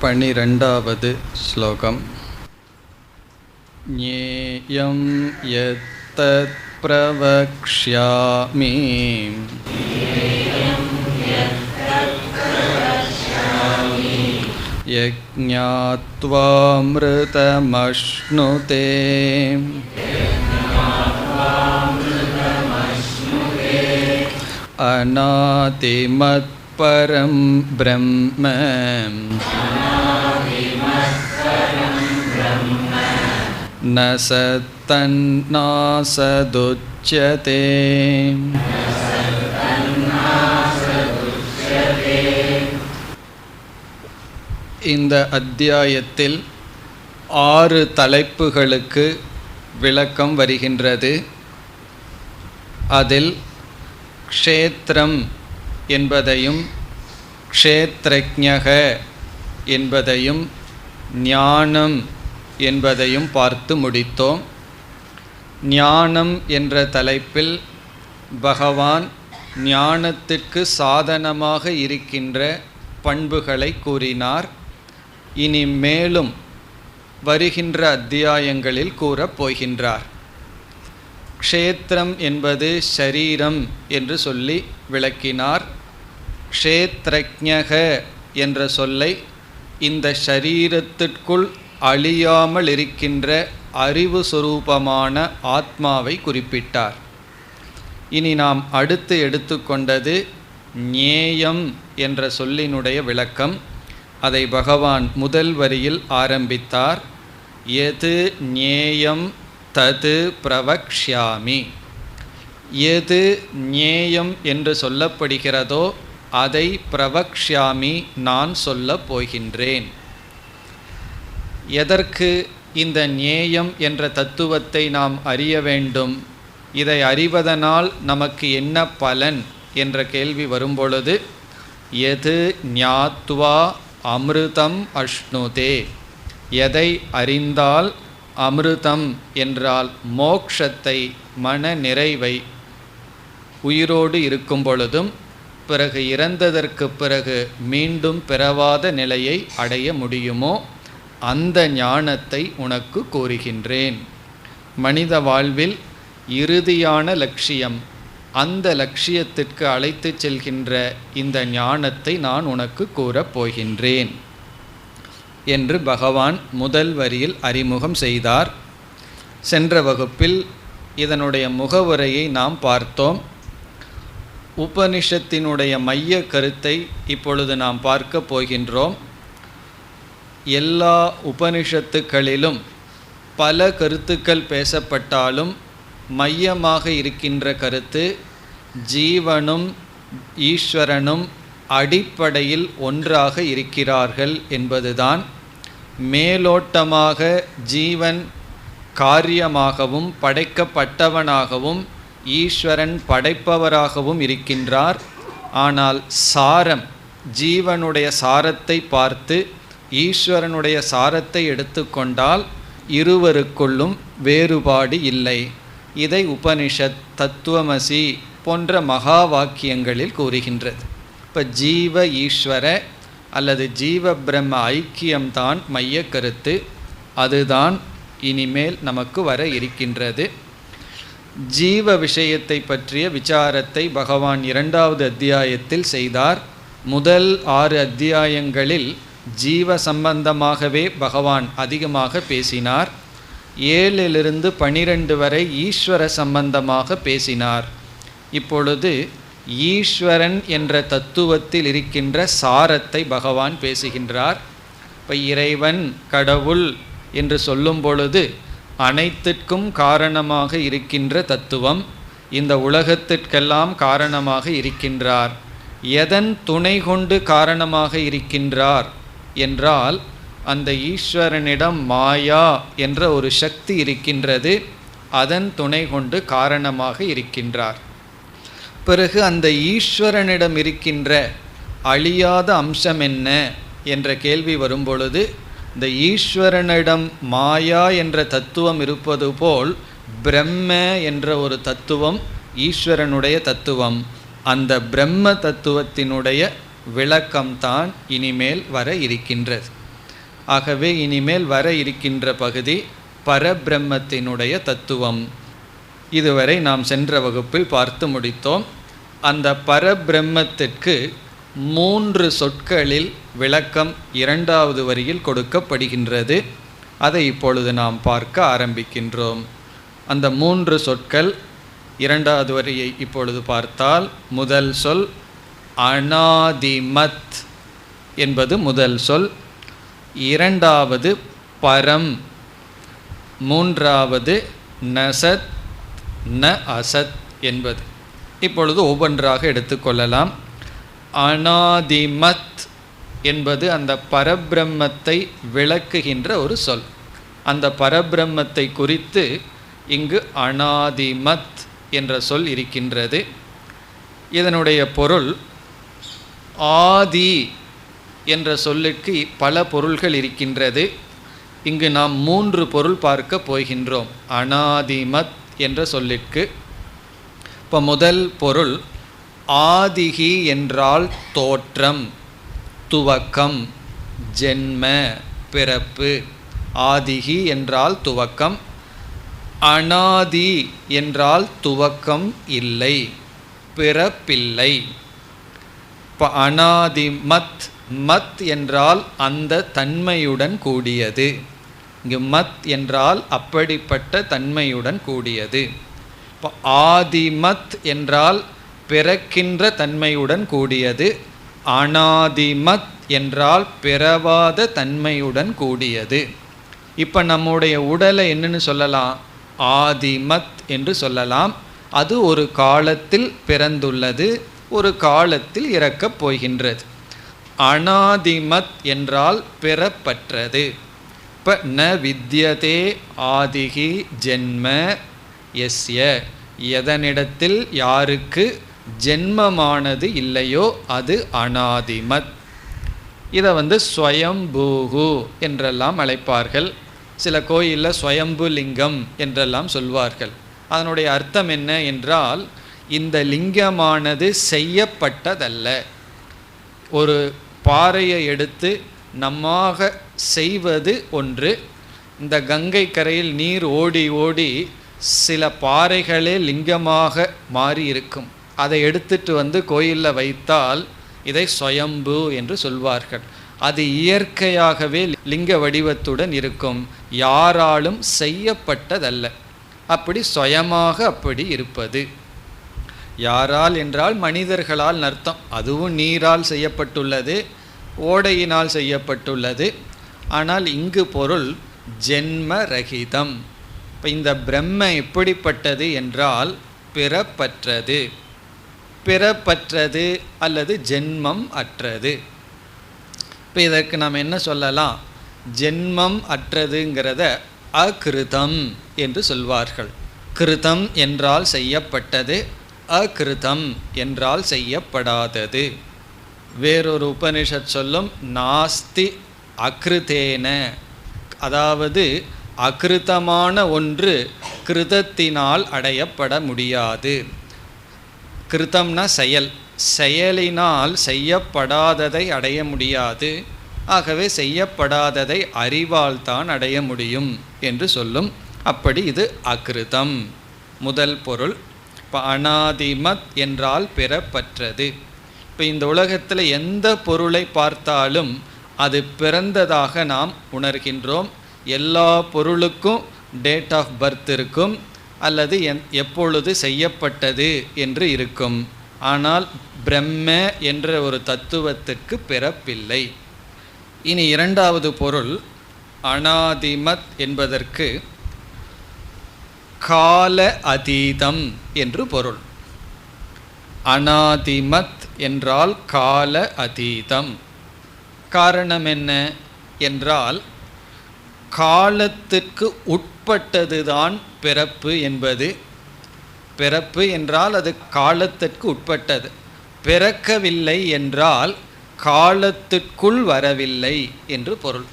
12வது ஸ்லோகம். ஞேயம் யத்தத் பிரவக்ஷ்யாமி யஜ்ஞாத்வாம்ருதமஷ்ணுதே அநாதிமத் பரம் பிரம்ம ந சத்தன்னாசதுச்யதே. இந்த அத்தியாயத்தில் 6 தலைப்புகளுக்கு விளக்கம் வருகின்றது. அதில் க்ஷேத்திரம் என்பதையும் க்ஷேத்ரஜ்ஞக என்பதையும் ஞானம் என்பதையும் பார்த்து முடித்தோம். ஞானம் என்ற தலைப்பில் பகவான் ஞானத்திற்கு சாதனமாக இருக்கின்ற பண்புகளை கூறினார். இனி மேலும் வருகின்ற அத்தியாயங்களில் கூறப் போகின்றார். க்ஷேத்திரம் என்பது ஷரீரம் என்று சொல்லி விளக்கினார். க்ஷேத்ரஜ்ஞக என்ற சொல்லை இந்த ஷரீரத்திற்குள் அழியாமல் இருக்கின்ற அறிவு சுரூபமான ஆத்மாவை குறிப்பிட்டார். இனி நாம் அடுத்து எடுத்துக்கொண்டது ஞேயம் என்ற சொல்லினுடைய விளக்கம். அதை பகவான் முதல் வரியில் ஆரம்பித்தார். எது ஞேயம் தது பிரவக்ஷ்யாமி. எது ஞேயம் என்று சொல்லப்படுகிறதோ அதை பிரவக்ஷ்யாமி, நான் சொல்லப் போகின்றேன். எதற்கு இந்த ஞேயம் என்ற தத்துவத்தை நாம் அறிய வேண்டும்? இதை அறிவதனால் நமக்கு என்ன பலன் என்ற கேள்வி வரும்பொழுது, எது ஞாத்வா அமிர்தம் அஷ்ணுதே. எதை அறிந்தால் அமிர்தம் என்றால் மோக்ஷத்தை, மன நிறைவை, உயிரோடு இருக்கும் பொழுதும் பிறகு இறந்ததற்கு பிறகு மீண்டும் பிறவாத நிலையை அடைய முடியுமோ அந்த ஞானத்தை உனக்கு கூறுகின்றேன். மனித வாழ்வில் இறுதியான லட்சியம், அந்த லட்சியத்திற்கு அழைத்து செல்கின்ற இந்த ஞானத்தை நான் உனக்கு கூறப் போகின்றேன் என்று பகவான் முதல் வரியில் அறிமுகம் செய்தார். சென்ற வகுப்பில் இதனுடைய முகவுரையை நாம் பார்த்தோம். உபனிஷத்தினுடைய மைய கருத்தை இப்பொழுது நாம் பார்க்க போகின்றோம். எல்லா உபனிஷத்துக்களிலும் பல கருத்துக்கள் பேசப்பட்டாலும் மையமாக இருக்கின்ற கருத்து ஜீவனும் ஈஸ்வரனும் அடிப்படையில் ஒன்றாக இருக்கிறார்கள் என்பதுதான். மேலோட்டமாக ஜீவன் காரியமாகவும் படைக்கப்பட்டவனாகவும் ஈஸ்வரன் படைப்பவராகவும் இருக்கின்றார். ஆனால் சாரம், ஜீவனுடைய சாரத்தை பார்த்து ஈஸ்வரனுடைய சாரத்தை எடுத்துக்கொண்டால் இருவருக்குள்ளும் வேறுபாடு இல்லை. இதை உபனிஷத் தத்துவமசி போன்ற மகா வாக்கியங்களில் கூறுகின்றது. இப்போ ஜீவ ஈஸ்வர அல்லது ஜீவ பிரம்ம ஐக்கியம்தான் மைய கருத்து. அதுதான் இனிமேல் நமக்கு வர இருக்கின்றது. ஜீவ விஷயத்தை பற்றிய விசாரத்தை பகவான் 2வது அத்தியாயத்தில் செய்தார். முதல் 6 அத்தியாயங்களில் ஜீவ சம்பந்தமாகவே பகவான் அதிகமாக பேசினார். 7லிருந்து 12 வரை ஈஸ்வர சம்பந்தமாக பேசினார். இப்பொழுது ஈஸ்வரன் என்ற தத்துவத்தில் இருக்கின்ற சாரத்தை பகவான் பேசுகின்றார். இப்போ இறைவன், கடவுள் என்று சொல்லும் பொழுது அனைத்திற்கும் காரணமாக இருக்கின்ற தத்துவம், இந்த உலகத்திற்கெல்லாம் காரணமாக இருக்கின்றார். எதன் துணை கொண்டு காரணமாக இருக்கின்றார் என்றால், அந்த ஈஸ்வரனிடம் மாயா என்ற ஒரு சக்தி இருக்கின்றது. அதன் துணை கொண்டு காரணமாக இருக்கின்றார். பிறகு அந்த ஈஸ்வரனிடம் இருக்கின்ற அழியாத அம்சம் என்ன என்ற கேள்வி வரும்பொழுது, இந்த ஈஸ்வரனிடம் மாயா என்ற தத்துவம் இருப்பது போல் பிரம்ம என்ற ஒரு தத்துவம் ஈஸ்வரனுடைய தத்துவம். அந்த பிரம்ம தத்துவத்தினுடைய விளக்கம்தான் இனிமேல் வர இருக்கின்றது. ஆகவே இனிமேல் வர இருக்கின்ற பகுதி பரபிரம்மத்தினுடைய தத்துவம். இதுவரை நாம் சென்ற வகுப்பில் பார்த்து முடித்தோம். அந்த பரபிரம்மத்திற்கு 3 சொற்களில் விளக்கம் 2வது வரியில் கொடுக்கப்படுகின்றது. அதை இப்பொழுது நாம் பார்க்க ஆரம்பிக்கின்றோம். அந்த 3 சொற்கள் 2வது வரியை இப்பொழுது பார்த்தால், முதல் சொல் அநாதிமத் என்பது முதல் சொல், 2வது பரம், 3வது நசத் ந அசத் என்பது. இப்பொழுது ஒவ்வொன்றாக எடுத்துக்கொள்ளலாம். அநாதிமத் என்பது அந்த பரபிரம்மத்தை விளக்குகின்ற ஒரு சொல். அந்த பரபிரம்மத்தை குறித்து இங்கு அநாதிமத் என்ற சொல் இருக்கின்றது. இதனுடைய பொருள் ஆதி என்ற சொல்லுக்கு பல பொருள்கள் இருக்கின்றது. இங்கு நாம் 3 பொருள் பார்க்க போகின்றோம் அநாதிமத் என்ற சொல்லிற்கு. இப்போ முதல் பொருள் ஆதிகி என்றால் தோற்றம், துவக்கம், ஜென்ம, பிறப்பு. ஆதிகி என்றால் துவக்கம், அநாதி என்றால் துவக்கம் இல்லை, பிறப்பில்லை. இப்போ அநாதிமத், மத் என்றால் அந்த தன்மையுடன் கூடியது. இங்கு மத் என்றால் அப்படிப்பட்ட தன்மையுடன் கூடியது. இப்போ ஆதிமத் என்றால் பிறக்கின்ற தன்மையுடன் கூடியது, அநாதிமத் என்றால் பிறவாத தன்மையுடன் கூடியது. இப்போ நம்முடைய உடலை என்னன்னு சொல்லலாம்? ஆதிமத் என்று சொல்லலாம். அது ஒரு காலத்தில் பிறந்துள்ளது, ஒரு காலத்தில் இறக்கப் போகின்றது. அநாதிமத் என்றால் பிறப்பற்றது. இப்போ ந வித்யதே ஆதிகி ஜென்ம எஸ்ய, எதனிடத்தில் யாருக்கு ஜென்மமானது இல்லையோ அது அநாதிமத். இதை ஸ்வயம்பூகு என்றெல்லாம் அழைப்பார்கள். சில கோயிலில் ஸ்வயம்பு லிங்கம் என்றெல்லாம் சொல்வார்கள். அதனுடைய அர்த்தம் என்ன என்றால், இந்த லிங்கமானது செய்யப்பட்டதல்ல. ஒரு பாறையை எடுத்து நம்மாக செய்வது ஒன்று. இந்த கங்கை கரையில் நீர் ஓடி ஓடி சில பாறைகளே லிங்கமாக மாறி இருக்கும். அதை எடுத்துட்டு கோயிலில் வைத்தால் இதை ஸ்வயம்பு என்று சொல்வார்கள். அது இயற்கையாகவே லிங்க வடிவத்துடன் இருக்கும், யாராலும் செய்யப்பட்டதல்ல. அப்படி சுயமாக அப்படி இருப்பது. யாரால் என்றால் மனிதர்களால் அர்த்தம். அதுவும் நீரால் செய்யப்பட்டுள்ளது, ஓடையினால் செய்யப்பட்டுள்ளது. ஆனால் இங்கு பொருள் ஜென்ம ரகிதம். இப்போ இந்த பிரம்ம எப்படிப்பட்டது என்றால் பிறப்பற்றது. பிறப்பற்றது அல்லது ஜென்மம் அற்றது. இப்போ இதற்கு நாம் என்ன சொல்லலாம்? ஜென்மம் அற்றதுங்கிறத அகிருதம் என்று சொல்வார்கள். கிருதம் என்றால் செய்யப்பட்டது, அகிருதம் என்றால் செய்யப்படாதது. வேறொரு உபனிஷத் சொல்லும் நாஸ்தி அகிருதேன, அதாவது அகிருதமான ஒன்று கிருதத்தினால் அடையப்பட முடியாது. கிருதம்னா செயல், செயலினால் செய்யப்படாததை அடைய முடியாது. ஆகவே செய்யப்படாததை அறிவால் தான் அடைய முடியும் என்று சொல்லும். அப்படி இது அகிருதம் முதல் பொருள். இப்போ அநாதிமத் என்றால் பிறப்பற்றது. இப்போ இந்த உலகத்தில் எந்த பொருளை பார்த்தாலும் அது பிறந்ததாக நாம் உணர்கின்றோம். எல்லா பொருளுக்கும் டேட் ஆஃப் பர்த் இருக்கும், அல்லது எப்பொழுது செய்யப்பட்டது என்று இருக்கும். ஆனால் பிரம்ம என்ற ஒரு தத்துவத்திற்கு பிறப்பில்லை. இனி இரண்டாவது பொருள் அநாதிமத் என்பதற்கு கால அதீதம் என்று பொருள். அநாதிமத் என்றால் கால அதீதம். காரணம் என்ன என்றால், காலத்திற்கு உட்பட்டதுதான் பிறப்பு என்பது. பிறப்பு என்றால் அது காலத்திற்கு உட்பட்டது. பிறக்கவில்லை என்றால் காலத்திற்குள் வரவில்லை என்று பொருள்.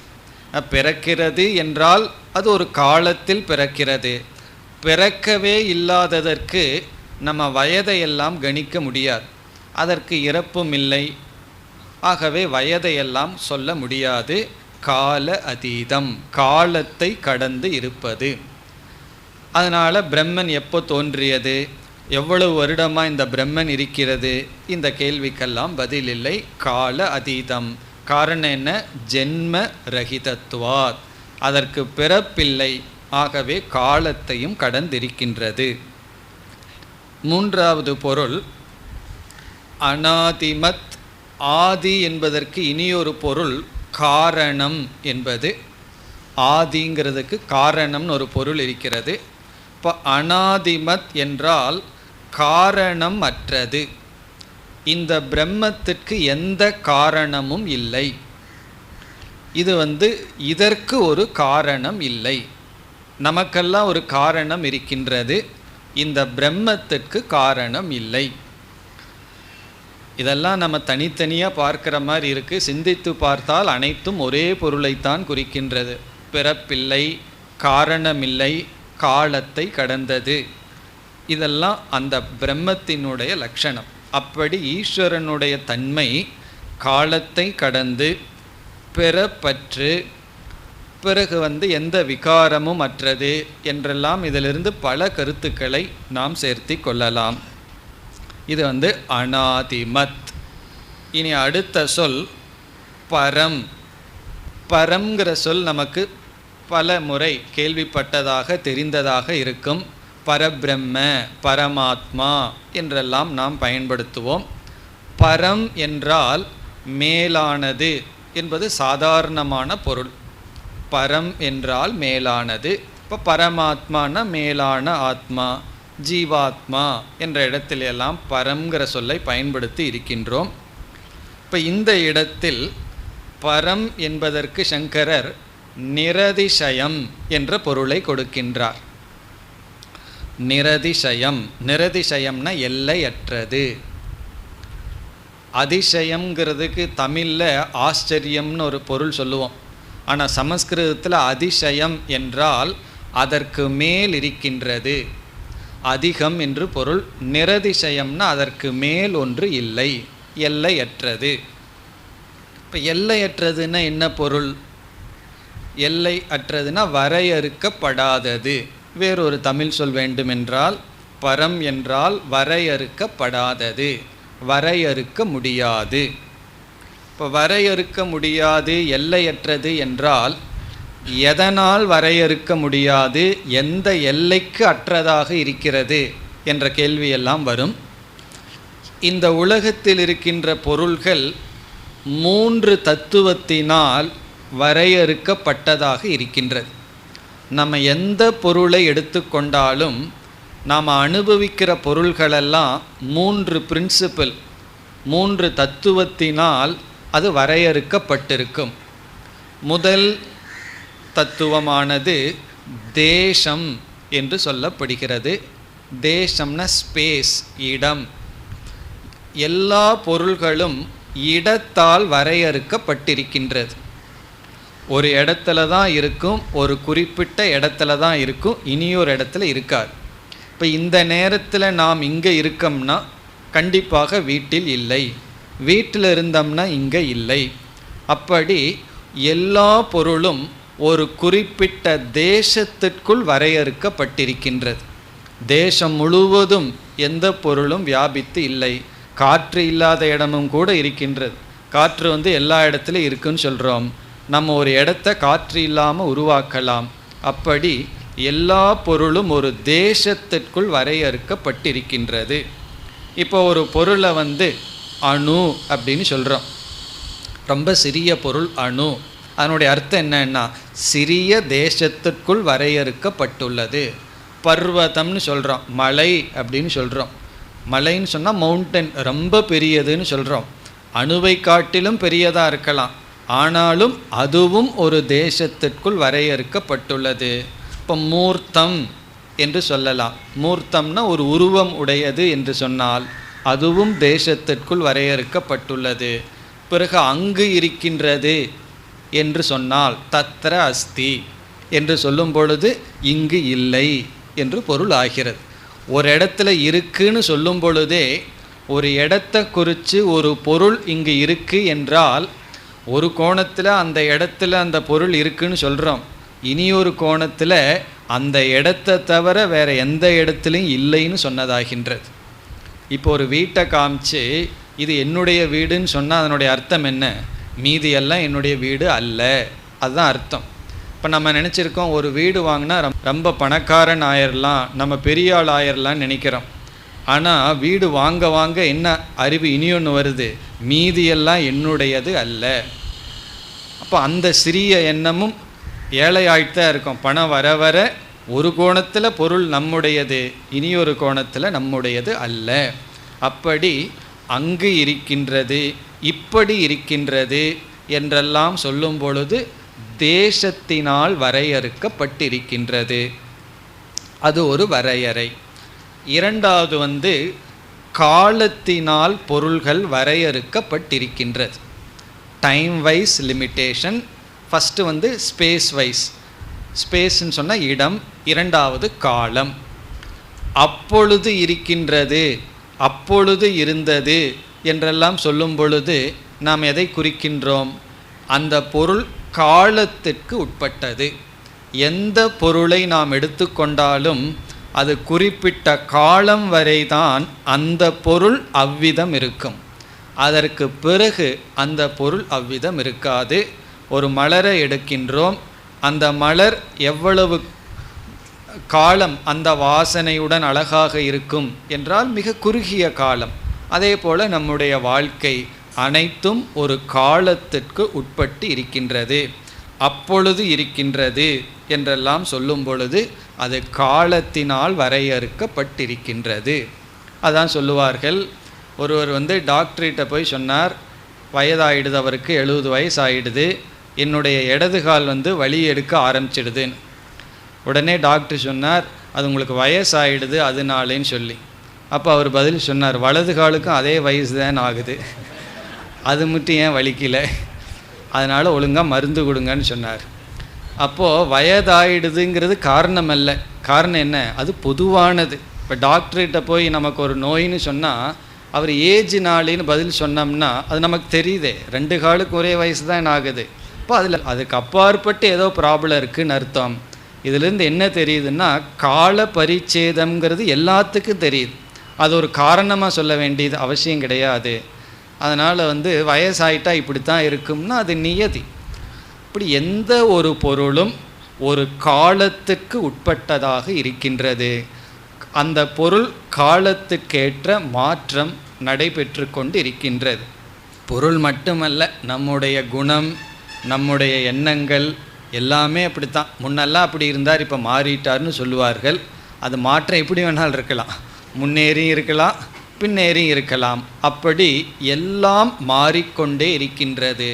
பிறக்கிறது என்றால் அது ஒரு காலத்தில் பிறக்கிறது. பிறக்கவே இல்லாததற்கு நம்ம வயதையெல்லாம் கணிக்க முடியாது. அதற்கு இறப்பும் இல்லை. ஆகவே வயதையெல்லாம் சொல்ல முடியாது. கால அதீதம், காலத்தை கடந்து இருப்பது. அதனால் பிரம்மன் எப்போ தோன்றியது, எவ்வளவு வருடமாக இந்த பிரம்மன் இருக்கிறது, இந்த கேள்விக்கெல்லாம் பதில் இல்லை. கால அதீதம். காரணம் என்ன? ஜென்ம ரஹிதத்துவாத், அதற்கு பிறப்பில்லை, ஆகவே காலத்தையும் கடந்திருக்கின்றது. மூன்றாவது பொருள் அநாதிமத். ஆதி என்பதற்கு இனியொரு பொருள் காரணம் என்பது. ஆதிங்கிறதுக்கு காரணம்னு ஒரு பொருள் இருக்கிறது. இப்போ அநாதிமத் என்றால் காரணம் அற்றது. இந்த பிரம்மத்திற்கு எந்த காரணமும் இல்லை. இது இதற்கு ஒரு காரணம் இல்லை. நமக்கெல்லாம் ஒரு காரணம் இருக்கின்றது, இந்த பிரம்மத்திற்கு காரணம் இல்லை. இதெல்லாம் நம்ம தனித்தனியாக பார்க்குற மாதிரி இருக்குது. சிந்தித்து பார்த்தால் அனைத்தும் ஒரே பொருளைத்தான் குறிக்கின்றது. பிறப்பில்லை, காரணமில்லை, காலத்தை கடந்தது. இதெல்லாம் அந்த பிரம்மத்தினுடைய லட்சணம். அப்படி ஈஸ்வரனுடைய தன்மை காலத்தை கடந்து பிறப்பற்று, பிறகு எந்த விகாரமும் அற்றது என்றெல்லாம் இதிலிருந்து பல கருத்துக்களை நாம் சேர்த்தி கொள்ளலாம். இது அநாதிமத். இனி அடுத்த சொல் பரம். பரம்ங்கிற சொல் நமக்கு பல முறை கேள்விப்பட்டதாக தெரிந்ததாக இருக்கும். பரபிரம்ம, பரமாத்மா என்றெல்லாம் நாம் பயன்படுத்துவோம். பரம் என்றால் மேலானது என்பது சாதாரணமான பொருள். பரம் என்றால் மேலானது. இப்போ பரமாத்மான மேலான ஆத்மா, ஜீவாத்மா என்ற இடத்திலெல்லாம் பரம்ங்கிற சொல்லை பயன்படுத்தி இருக்கின்றோம். இப்போ இந்த இடத்தில் பரம் என்பதற்கு சங்கரர் நிரதிசயம் என்ற பொருளை கொடுக்கின்றார். நிரதிசயம், நிரதிசயம்னா எல்லையற்றது. அதிசயம்ங்கிறதுக்கு தமிழில் ஆச்சரியம்னு ஒரு பொருள் சொல்லுவோம். ஆனால் சமஸ்கிருதத்தில் அதிசயம் என்றால் அதற்கு மேல் இருக்கின்றது, அதிகம் என்று பொருள். நிரதிசயம்னா அதற்கு மேல் ஒன்று இல்லை, எல்லையற்றது. இப்போ எல்லையற்றதுன்னா என்ன பொருள்? எல்லை அற்றதுன்னா வரையறுக்கப்படாதது. வேறொரு தமிழ் சொல் வேண்டுமென்றால் பரம் என்றால் வரையறுக்கப்படாதது, வரையறுக்க முடியாது. இப்போ வரையறுக்க முடியாது, எல்லையற்றது என்றால் எதனால் வரையறுக்க முடியாது, எந்த எல்லைக்கு அற்றதாக இருக்கிறது என்ற கேள்வியெல்லாம் வரும். இந்த உலகத்தில் இருக்கின்ற பொருள்கள் 3 தத்துவத்தினால் வரையறுக்கப்பட்டதாக இருக்கின்றது. நம்ம எந்த பொருளை எடுத்துக்கொண்டாலும் நாம் அனுபவிக்கிற பொருள்களெல்லாம் 3 பிரின்சிபிள், 3 தத்துவத்தினால் அது வரையறுக்கப்பட்டிருக்கும். முதல் தத்துவமானது தேசம் என்று சொல்லப்படுகிறது. தேசம்னா ஸ்பேஸ், இடம். எல்லா பொருள்களும் இடத்தால் வரையறுக்கப்பட்டிருக்கின்றது. ஒரு இடத்துல தான் இருக்கும், ஒரு குறிப்பிட்ட இடத்துல தான் இருக்கும், இனியொரு இடத்துல இருக்காது. இப்போ இந்த நேரத்தில் நாம் இங்கே இருக்கோம்னா கண்டிப்பாக வீட்டில் இல்லை, வீட்டில் இருந்தோம்னா இங்கே இல்லை. அப்படி எல்லா பொருளும் ஒரு குறிப்பிட்ட தேசத்திற்குள் வரையறுக்கப்பட்டிருக்கின்றது. தேசம் முழுவதும் எந்த பொருளும் வியாபித்து இல்லை. காற்று இல்லாத இடமும் கூட இருக்கின்றது. காற்று எல்லா இடத்துலையும் இருக்குன்னு சொல்கிறோம். நம்ம ஒரு இடத்த காற்று இல்லாமல் உருவாக்கலாம். அப்படி எல்லா பொருளும் ஒரு தேசத்திற்குள் வரையறுக்கப்பட்டிருக்கின்றது. இப்போ ஒரு பொருளை அணு அப்படின்னு சொல்கிறோம். ரொம்ப சிறிய பொருள் அணு. அதனுடைய அர்த்தம் என்னன்னா சிறிய தேசத்திற்குள் வரையறுக்கப்பட்டுள்ளது. பர்வதம்னு சொல்கிறோம், மலை அப்படின்னு சொல்கிறோம். மலைன்னு சொன்னால் மவுண்டன், ரொம்ப பெரியதுன்னு சொல்கிறோம். அணுவை காட்டிலும் பெரியதாக இருக்கலாம், ஆனாலும் அதுவும் ஒரு தேசத்திற்குள் வரையறுக்கப்பட்டுள்ளது. இப்போ மூர்த்தம் என்று சொல்லலாம். மூர்த்தம்னா ஒரு உருவம் உடையது என்று சொன்னால் அதுவும் தேசத்திற்குள் வரையறுக்கப்பட்டுள்ளது. பிறகு அங்கு இருக்கின்றது என்று சொன்னால் தத்ர அஸ்தி என்று சொல்லும் பொழுது இங்கு இல்லை என்று பொருள் ஆகிறது. ஒரு இடத்துல இருக்குன்னு சொல்லும் பொழுதே ஒரு இடத்தை குறித்து ஒரு பொருள் இங்கு இருக்கு என்றால் ஒரு கோணத்தில் அந்த இடத்துல அந்த பொருள் இருக்குன்னு சொல்கிறோம், இனியொரு கோணத்தில் அந்த இடத்தை தவிர வேறு எந்த இடத்துலையும் இல்லைன்னு சொன்னதாகின்றது. இப்போ ஒரு வீட்டை காமிச்சு இது என்னுடைய வீடுன்னு சொன்னால் அதனுடைய அர்த்தம் என்ன? மீதியெல்லாம் என்னுடைய வீடு அல்ல, அதுதான் அர்த்தம். இப்போ நம்ம நினச்சிருக்கோம் ஒரு வீடு வாங்கினா ரொம்ப பணக்காரன் ஆயிடலாம், நம்ம பெரிய ஆள் ஆயிடலான்னு நினைக்கிறோம். ஆனால் வீடு வாங்க வாங்க என்ன அறிவு இனியொன்று வருது, மீதியெல்லாம் என்னுடையது அல்ல. அப்போ அந்த சிறிய எண்ணமும் ஏழையாயிட்டுதான் இருக்கும். பணம் வர வர ஒரு கோணத்தில் பொருள் நம்முடையது, இனியொரு கோணத்தில் நம்முடையது அல்ல. அப்படி அங்கு இருக்கின்றது, இப்படி இருக்கின்றது என்றெல்லாம் சொல்லும் பொழுது தேசத்தினால் வரையறுக்கப்பட்டிருக்கின்றது. அது ஒரு வரையறை. இரண்டாவது காலத்தினால் பொருள்கள் வரையறுக்கப்பட்டிருக்கின்றது. Time wise limitation. First space wise. ஸ்பேஸ்ன்னு சொன்னால் இடம், இரண்டாவது காலம். அப்பொழுது இருக்கின்றது, அப்பொழுது இருந்தது என்றெல்லாம் சொல்லும் பொழுது நாம் எதை குறிக்கின்றோம்? அந்த பொருள் காலத்திற்கு உட்பட்டது. எந்த பொருளை நாம் எடுத்துக்கொண்டாலும் அது குறிப்பிட்ட காலம் வரை தான் அந்த பொருள் அவ்விதம் இருக்கும். அதற்கு பிறகு அந்த பொருள் அவ்விதம் இருக்காது. ஒரு மலரை எடுக்கின்றோம், அந்த மலர் எவ்வளவு காலம் அந்த வாசனையுடன் அழகாக இருக்கும் என்றால் மிக குறுகிய காலம். அதே போல் நம்முடைய வாழ்க்கை அனைத்தும் ஒரு காலத்திற்கு உட்பட்டு இருக்கின்றது. அப்பொழுது இருக்கின்றது என்றெல்லாம் சொல்லும் பொழுது அது காலத்தினால் வரையறுக்கப்பட்டிருக்கின்றது. அதான் சொல்லுவார்கள், ஒருவர் டாக்டர்கிட்ட போய் சொன்னார், வயதாகிடுது, அவருக்கு 70 வயசு ஆகிடுது, என்னுடைய இடது கால் வலி எடுக்க ஆரம்பிச்சிடுதுன்னு. உடனே டாக்டர் சொன்னார், அது உங்களுக்கு வயசாகிடுது அதனாலேன்னு சொல்லி. அப்போ அவர் பதில் சொன்னார், வலது காலுக்கும் அதே வயசு தான் ஆகுது, அது மட்டும் ஏன் வலிக்கலை, அதனால் ஒழுங்காக மருந்து கொடுங்கன்னு சொன்னார். அப்போது வயதாகிடுதுங்கிறது காரணம் அல்ல. காரணம் என்ன? அது பொதுவானது. இப்போ டாக்டர்கிட்ட போய் நமக்கு ஒரு நோயின்னு சொன்னால் அவர் ஏஜ்னாலேன்னு பதில் சொன்னோம்னா அது நமக்கு தெரியுதே, 2 காலுக்கு ஒரே வயசு தான் ஆகுது. இப்போ அதுக்கு அப்பாற்பட்டு ஏதோ ப்ராப்ளம் இருக்குதுன்னு அர்த்தம். இதிலேருந்து என்ன தெரியுதுன்னா, கால பரிச்சேதம்ங்கிறது எல்லாத்துக்கும் தெரியுது. அது ஒரு காரணமாக சொல்ல வேண்டியது அவசியம் கிடையாது. அதனால் வயசாயிட்டா இப்படி தான் இருக்கும்னா அது நியதி. இப்படி எந்த ஒரு பொருளும் ஒரு காலத்துக்கு உட்பட்டதாக இருக்கின்றது. அந்த பொருள் காலத்துக்கேற்ற மாற்றம் நடைபெற்று கொண்டு இருக்கின்றது. பொருள் மட்டுமல்ல, நம்முடைய குணம், நம்முடைய எண்ணங்கள் எல்லாமே அப்படித்தான். முன்னெல்லாம் அப்படி இருந்தார், இப்போ மாறிட்டார்னு சொல்லுவார்கள். அது மாற்றம் எப்படி வேணாலும் இருக்கலாம், முன்னேறியும் இருக்கலாம், பின்னேறியும் இருக்கலாம். அப்படி எல்லாம் மாறிக்கொண்டே இருக்கின்றது.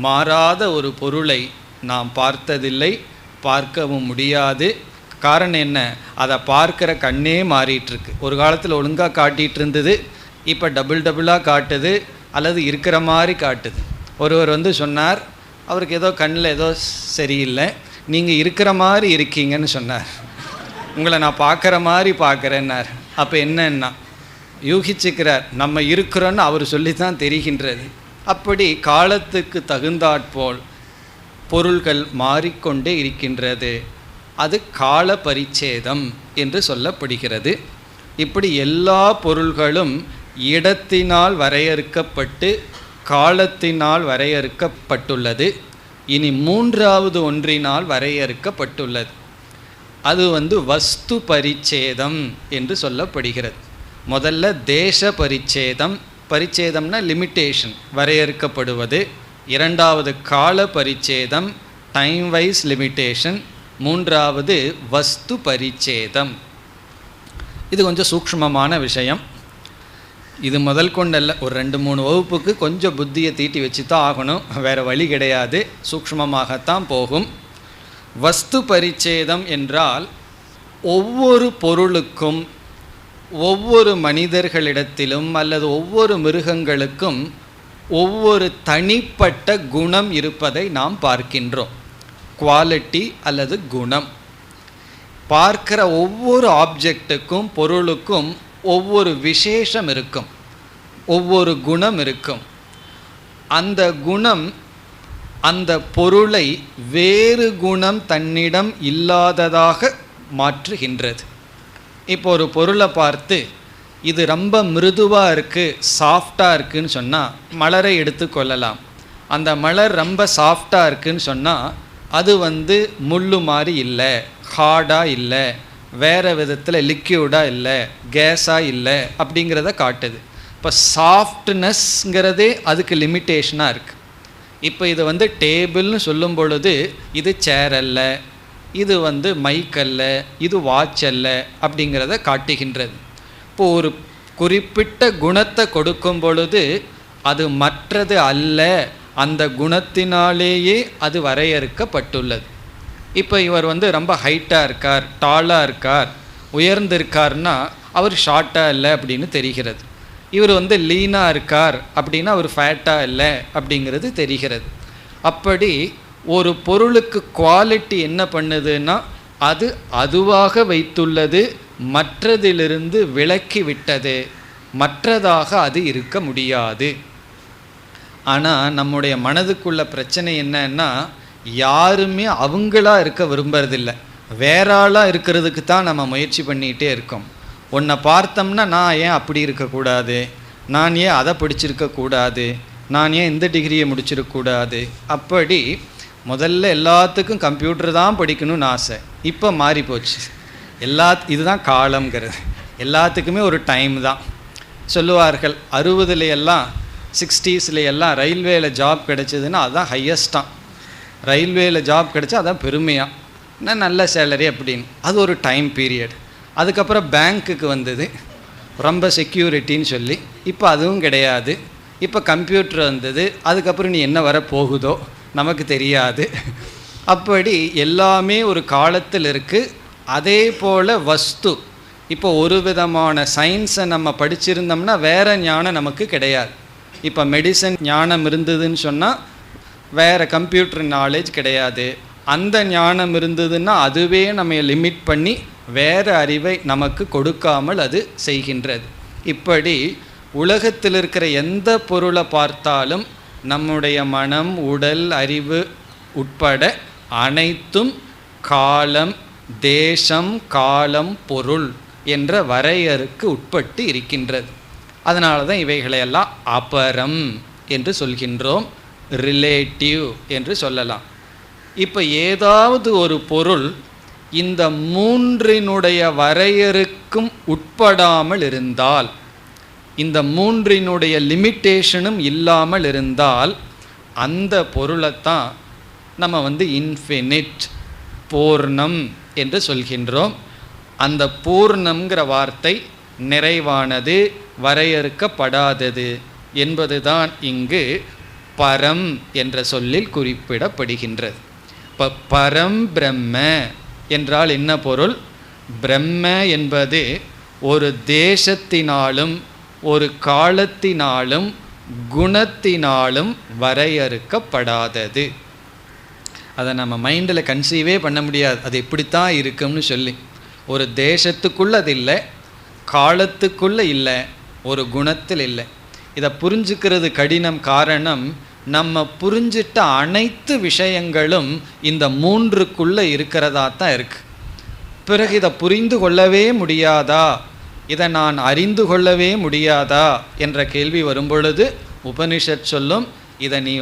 மாறாத ஒரு பொருளை நாம் பார்த்ததில்லை, பார்க்கவும் முடியாது. காரணம் என்ன? அதை பார்க்குற கண்ணே மாறிட்டுருக்கு. ஒரு காலத்தில் ஒழுங்காக காட்டிகிட்டு இருந்தது, இப்போ டபுளாக காட்டுது, அல்லது இருக்கிற மாதிரி காட்டுது. ஒருவர் சொன்னார், அவருக்கு ஏதோ கண்ணில் ஏதோ சரியில்லை, நீங்கள் இருக்கிற மாதிரி இருக்கீங்கன்னு சொன்னார். உங்களை நான் பார்க்குற மாதிரி பார்க்குறேன்னார். அப்போ என்னன்னா யூகிச்சுக்கிறார், நம்ம இருக்கிறோன்னு அவர் சொல்லித்தான் தெரிகின்றது. அப்படி காலத்துக்கு தகுந்தாற்போல் பொருள்கள் மாறிக்கொண்டே இருக்கின்றது. அது கால பரிச்சேதம் என்று சொல்லப்படுகிறது. இப்படி எல்லா பொருள்களும் இடத்தினால் வரையறுக்கப்பட்டு காலத்தினால் வரையறுக்கப்பட்டுள்ளது. இனி மூன்றாவது ஒன்றினால் வரையறுக்கப்பட்டுள்ளது. அது வஸ்து பரிச்சேதம் என்று சொல்லப்படுகிறது. முதல்ல தேச பரிச்சேதம், பரிச்சேதம்னா லிமிட்டேஷன், வரையறுக்கப்படுவது. இரண்டாவது கால பரிச்சேதம், டைம் வைஸ் லிமிட்டேஷன். மூன்றாவது வஸ்து பரிச்சேதம். இது கொஞ்சம் சூக்ஷ்மமான விஷயம். இது முதல் கொண்டல்ல, ஒரு 2-3 வகுப்புக்கு கொஞ்சம் புத்தியை தீட்டி வச்சு தான் ஆகணும், வேறு வழி கிடையாது, சூக்ஷ்மமாகத்தான் போகும். வஸ்து பரிச்சேதம் என்றால் ஒவ்வொரு பொருளுக்கும், ஒவ்வொரு மனிதர்களிடத்திலும் அல்லது ஒவ்வொரு மிருகங்களுக்கும் ஒவ்வொரு தனிப்பட்ட குணம் இருப்பதை நாம் பார்க்கின்றோம். குவாலிட்டி அல்லது குணம். பார்க்கிற ஒவ்வொரு ஆப்ஜெக்டுக்கும் பொருளுக்கும் ஒவ்வொரு விசேஷம் இருக்கும், ஒவ்வொரு குணம் இருக்கும். அந்த குணம் அந்த பொருளை வேறு குணம் தன்னிடம் இல்லாததாக மாற்றுகின்றது. இப்போ ஒரு பொருளை பார்த்து இது ரொம்ப மிருதுவாக இருக்குது, சாஃப்டாக இருக்குதுன்னு சொன்னால் மலரை எடுத்து கொள்ளலாம். அந்த மலர் ரொம்ப சாஃப்டாக இருக்குதுன்னு சொன்னால் அது முள்ளு மாதிரி இல்லை, ஹார்டாக இல்லை, வேறு விதத்தில் லிக்யூடாக இல்லை, கேஸாக இல்லை அப்படிங்கிறத காட்டுது. இப்போ சாஃப்ட்னஸ்ங்கிறதே அதுக்கு லிமிட்டேஷனாக இருக்குது. இப்போ இது டேபிள்னு சொல்லும் பொழுது இது சேர் அல்ல, இது மைக் அல்ல, இது வாட்ச் அல்ல அப்படிங்கிறத காட்டுகின்றது. இப்போ ஒரு குறிப்பிட்ட குணத்தை கொடுக்கும் பொழுது அது மற்றது அல்ல, அந்த குணத்தினாலேயே அது வரையறுக்கப்பட்டுள்ளது. இப்போ இவர் ரொம்ப ஹைட்டாக இருக்கார், டாலாக இருக்கார், உயர்ந்திருக்கார்னா அவர் ஷார்ட்டாக இல்லை அப்படின்னு தெரிகிறது. இவர் லீனாக இருக்கார் அப்படின்னா அவர் ஃபேட்டாக இல்லை அப்படிங்கிறது தெரிகிறது. அப்படி ஒரு பொருளுக்கு குவாலிட்டி என்ன பண்ணுதுன்னா அது அதுவாக வைத்துள்ளது, மற்றதிலிருந்து விலக்கி விட்டது, மற்றதாக அது இருக்க முடியாது. ஆனால் நம்முடைய மனதுக்குள்ள பிரச்சனை என்னன்னா யாருமே அவங்களா இருக்க விரும்புறதில்லை, வேற ஆளாக இருக்கிறதுக்கு தான் நம்ம முயற்சி பண்ணிகிட்டே இருக்கோம். உன்னை பார்த்தோம்னா நான் ஏன் அப்படி இருக்கக்கூடாது, நான் ஏன் அதை படிச்சிருக்கக்கூடாது, நான் ஏன் இந்த டிகிரியை முடிச்சிருக்கக்கூடாது. அப்படி முதல்ல எல்லாத்துக்கும் கம்ப்யூட்டர் தான் படிக்கணும்னு ஆசை, இப்போ மாறி போச்சு. இதுதான் காலம்ங்கிறது, எல்லாத்துக்குமே ஒரு டைம் தான். சொல்லுவார்கள் 60லையெல்லாம் 60ஸ்லையெல்லாம் ரயில்வேயில் ஜாப் கிடைச்சதுன்னா அதுதான் ஹையஸ்ட்டாக, ரயில்வேயில் ஜாப் கிடைச்சா அதான் பெருமையாக, இன்னும் நல்ல சேலரி அப்படின்னு. அது ஒரு டைம் பீரியட். அதுக்கப்புறம் பேங்க்குக்கு வந்தது, ரொம்ப செக்யூரிட்டின்னு சொல்லி. இப்போ அதுவும் கிடையாது. இப்போ கம்ப்யூட்டர் வந்தது, அதுக்கப்புறம் நீ என்ன வர போகுதோ நமக்கு தெரியாது. அப்படி எல்லாமே ஒரு காலத்தில் இருக்குது. அதே போல் வஸ்து, இப்போ ஒரு விதமான சயின்ஸை நம்ம படிச்சிருந்தோம்னா வேறு ஞானம் நமக்கு கிடையாது. இப்போ மெடிசன் ஞானம் இருந்ததுன்னு சொன்னால் வேறு கம்ப்யூட்டர் நாலேஜ் கிடையாது. அந்த ஞானம் இருந்ததுன்னா அதுவே நம்ம லிமிட் பண்ணி வேறு அறிவை நமக்கு கொடுக்காமல் அது செய்கின்றது. இப்படி உலகத்தில் இருக்கிற எந்த பொருளை பார்த்தாலும் நம்முடைய மனம், உடல், அறிவு உட்பட அனைத்தும் காலம், தேசம், காலம், பொருள் என்ற வரையறுக்கு உட்பட்டு இருக்கின்றது. அதனால தான் இவைகளையெல்லாம் அபரம் என்று சொல்கின்றோம், ரிலேட்டிவ் என்று சொல்லலாம். இப்போ ஏதாவது ஒரு பொருள் இந்த மூன்றினுடைய வரையறுக்கும் உட்படாமல் இருந்தால், இந்த மூன்றினுடைய லிமிட்டேஷனும் இல்லாமல் இருந்தால் அந்த பொருளைத்தான் நம்ம இன்ஃபினிட், பூர்ணம் என்று சொல்கின்றோம். அந்த பூர்ணம்ங்கிற வார்த்தை நிறைவானது, வரையறுக்கப்படாதது என்பதுதான் இங்கு பரம் என்ற சொல்லில் குறிப்பிடப்படுகின்றது. இப்போ பரம் பிரம்ம என்றால் என்ன பொருள்? பிரம்ம என்பது ஒரு தேசத்தினாலும் ஒரு காலத்தினாலும் குணத்தினாலும் வரையறுக்கப்படாதது. அதை நம்ம மைண்டில் கன்சீவே பண்ண முடியாது, அது எப்படித்தான் இருக்கும்னு சொல்லி. ஒரு தேசத்துக்குள்ளே அது இல்லை, காலத்துக்குள்ளே இல்லை, ஒரு குணத்தில் இல்லை. இதை புரிஞ்சுக்கிறது கடினம். காரணம், நம்ம புரிஞ்சிட்ட அனைத்து விஷயங்களும் இந்த மூன்றுக்குள்ளே இருக்கிறதா தான் இருக்குது. பிறகு இதை புரிந்து கொள்ளவே முடியாதா, இதை நான் அறிந்து கொள்ளவே முடியாதா என்ற கேள்வி வரும்பொழுது உபனிஷத் சொல்லும், இதை நீ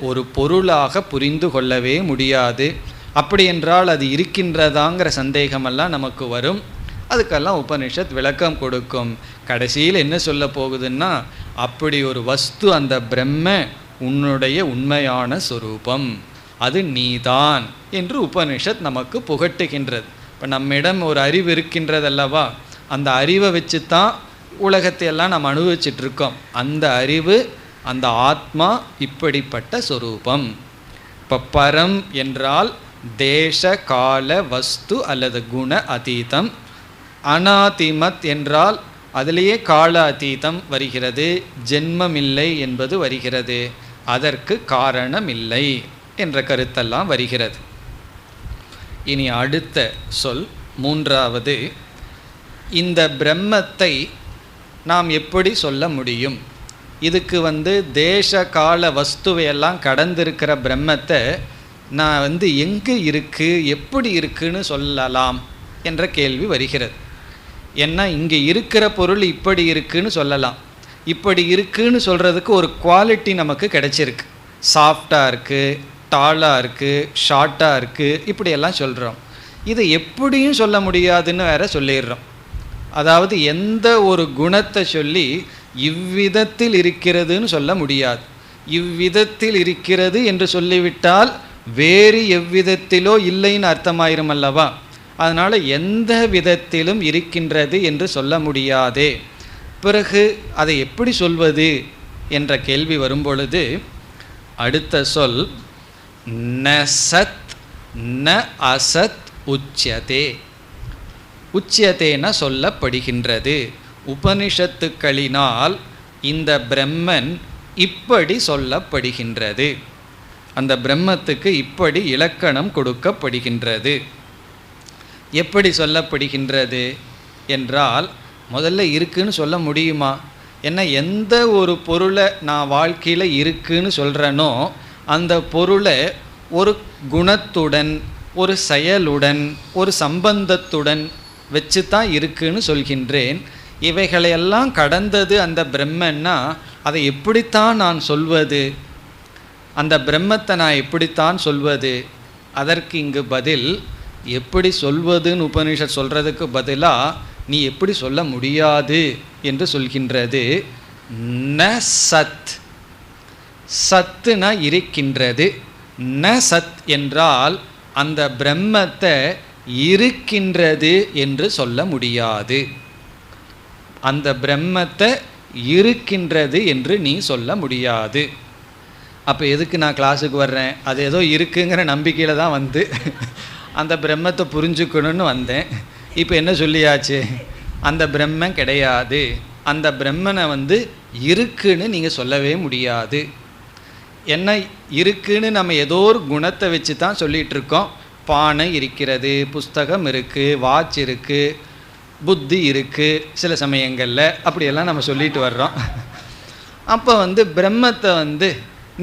ஒரு பொருளாக புரிந்து கொள்ளவே முடியாது. அப்படி என்றால் அது இருக்கின்றதாங்கிற சந்தேகமெல்லாம் நமக்கு வரும். அதுக்கெல்லாம் உபனிஷத் விளக்கம் கொடுக்கும். கடைசியில் என்ன சொல்ல போகுதுன்னா, அப்படி ஒரு வஸ்து, அந்த பிரம்ம உன்னுடைய உண்மையான சொரூபம், அது நீதான் என்று உபனிஷத் நமக்கு புகட்டுகின்றது. இப்போ நம்மிடம் ஒரு அறிவு இருக்கின்றது அல்லவா, அந்த அறிவை வச்சு தான் உலகத்தை எல்லாம் நம்ம அனுபவிச்சிட்ருக்கோம். அந்த அறிவு, அந்த ஆத்மா இப்படிப்பட்ட சொரூபம். இப்போ பரம் என்றால் தேச கால வஸ்து அல்லது குண அதீதம். அநாதிமத் என்றால் அதிலேயே கால அதீதம் வருகிறது, ஜென்மமில்லை என்பது வருகிறது, அதற்கு காரணமில்லை என்ற கருத்தெல்லாம் வருகிறது. இனி அடுத்த சொல் மூன்றாவது, இந்த பிரம்மத்தை நாம் எப்படி சொல்ல முடியும்? இதுக்கு தேச கால வஸ்துவையெல்லாம் கடந்திருக்கிற பிரம்மத்தை நான் எங்கே இருக்குது, எப்படி இருக்குன்னு சொல்லலாம் என்ற கேள்வி வருகிறது. ஏன்னா இங்கே இருக்கிற பொருள் இப்படி இருக்குன்னு சொல்லலாம். இப்படி இருக்குன்னு சொல்கிறதுக்கு ஒரு குவாலிட்டி நமக்கு கிடைச்சிருக்கு. சாஃப்டாக இருக்குது, டாலாக இருக்குது, ஷார்ட்டாக இருக்குது, இப்படியெல்லாம் சொல்கிறோம். இதை எப்படியும் சொல்ல முடியாதுன்னு வேற சொல்லிடுறோம். அதாவது எந்த ஒரு குணத்தை சொல்லி இவ்விதத்தில் இருக்கிறதுன்னு சொல்ல முடியாது. இவ்விதத்தில் இருக்கிறது என்று சொல்லிவிட்டால் வேறு எவ்விதத்திலோ இல்லைன்னு அர்த்தமாயிரும் அல்லவா? அதனால் எந்த விதத்திலும் இருக்கின்றது என்று சொல்ல முடியாதே. பிறகு அதை எப்படி சொல்வது என்ற கேள்வி வரும்பொழுது அடுத்த சொல் ந சத் ந அசத் உச்யதே. உச்சியதேன சொல்லப்படுகின்றது. உபனிஷத்துக்களினால் இந்த பிரம்மன் இப்படி சொல்லப்படுகின்றது. அந்த பிரம்மத்துக்கு இப்படி இலக்கணம் கொடுக்கப்படுகின்றது. எப்படி சொல்லப்படுகின்றது என்றால், முதல்ல இருக்குன்னு சொல்ல முடியுமா? ஏன்னா எந்த ஒரு பொருளை நான் வாழ்க்கையில் இருக்குன்னு சொல்கிறேனோ அந்த பொருளை ஒரு குணத்துடன், ஒரு செயலுடன், ஒரு சம்பந்தத்துடன் வச்சு தான் இருக்குன்னு சொல்கின்றேன். இவைகளையெல்லாம் கடந்தது அந்த பிரம்மன்னா அதை எப்படித்தான் நான் சொல்வது? அந்த பிரம்மத்தை நான் எப்படித்தான் சொல்வது? அதற்கு இங்கு பதில், எப்படி சொல்வதுன்னு உபனிஷத் சொல்கிறதுக்கு பதிலாக நீ எப்படி சொல்ல முடியாது என்று சொல்கின்றது. ந சத். சத்துனா இருக்கின்றது. ந சத் என்றால் அந்த பிரம்மத்தை இருக்கின்றது என்று சொல்ல முடியாது. அந்த பிரம்மத்தை இருக்கின்றது என்று நீ சொல்ல முடியாது. அப்போ எதுக்கு நான் கிளாஸுக்கு வர்றேன்? அது ஏதோ இருக்குங்கிற நம்பிக்கையில் தான் அந்த பிரம்மத்தை புரிஞ்சுக்கணும்னு வந்தேன். இப்போ என்ன சொல்லியாச்சு? அந்த பிரம்மன் கிடையாது. அந்த பிரம்மனை இருக்குன்னு நீங்கள் சொல்லவே முடியாது. என்ன இருக்குன்னு நம்ம ஏதோ ஒரு குணத்தை வச்சு தான் சொல்லிகிட்டு இருக்கோம். பானை இருக்கிறது, புஸ்தகம் இருக்குது, வாட்ச் இருக்குது, புத்தி இருக்குது, சில சமயங்களில் அப்படியெல்லாம் நம்ம சொல்லிட்டு வர்றோம். அப்போ பிரம்மத்தை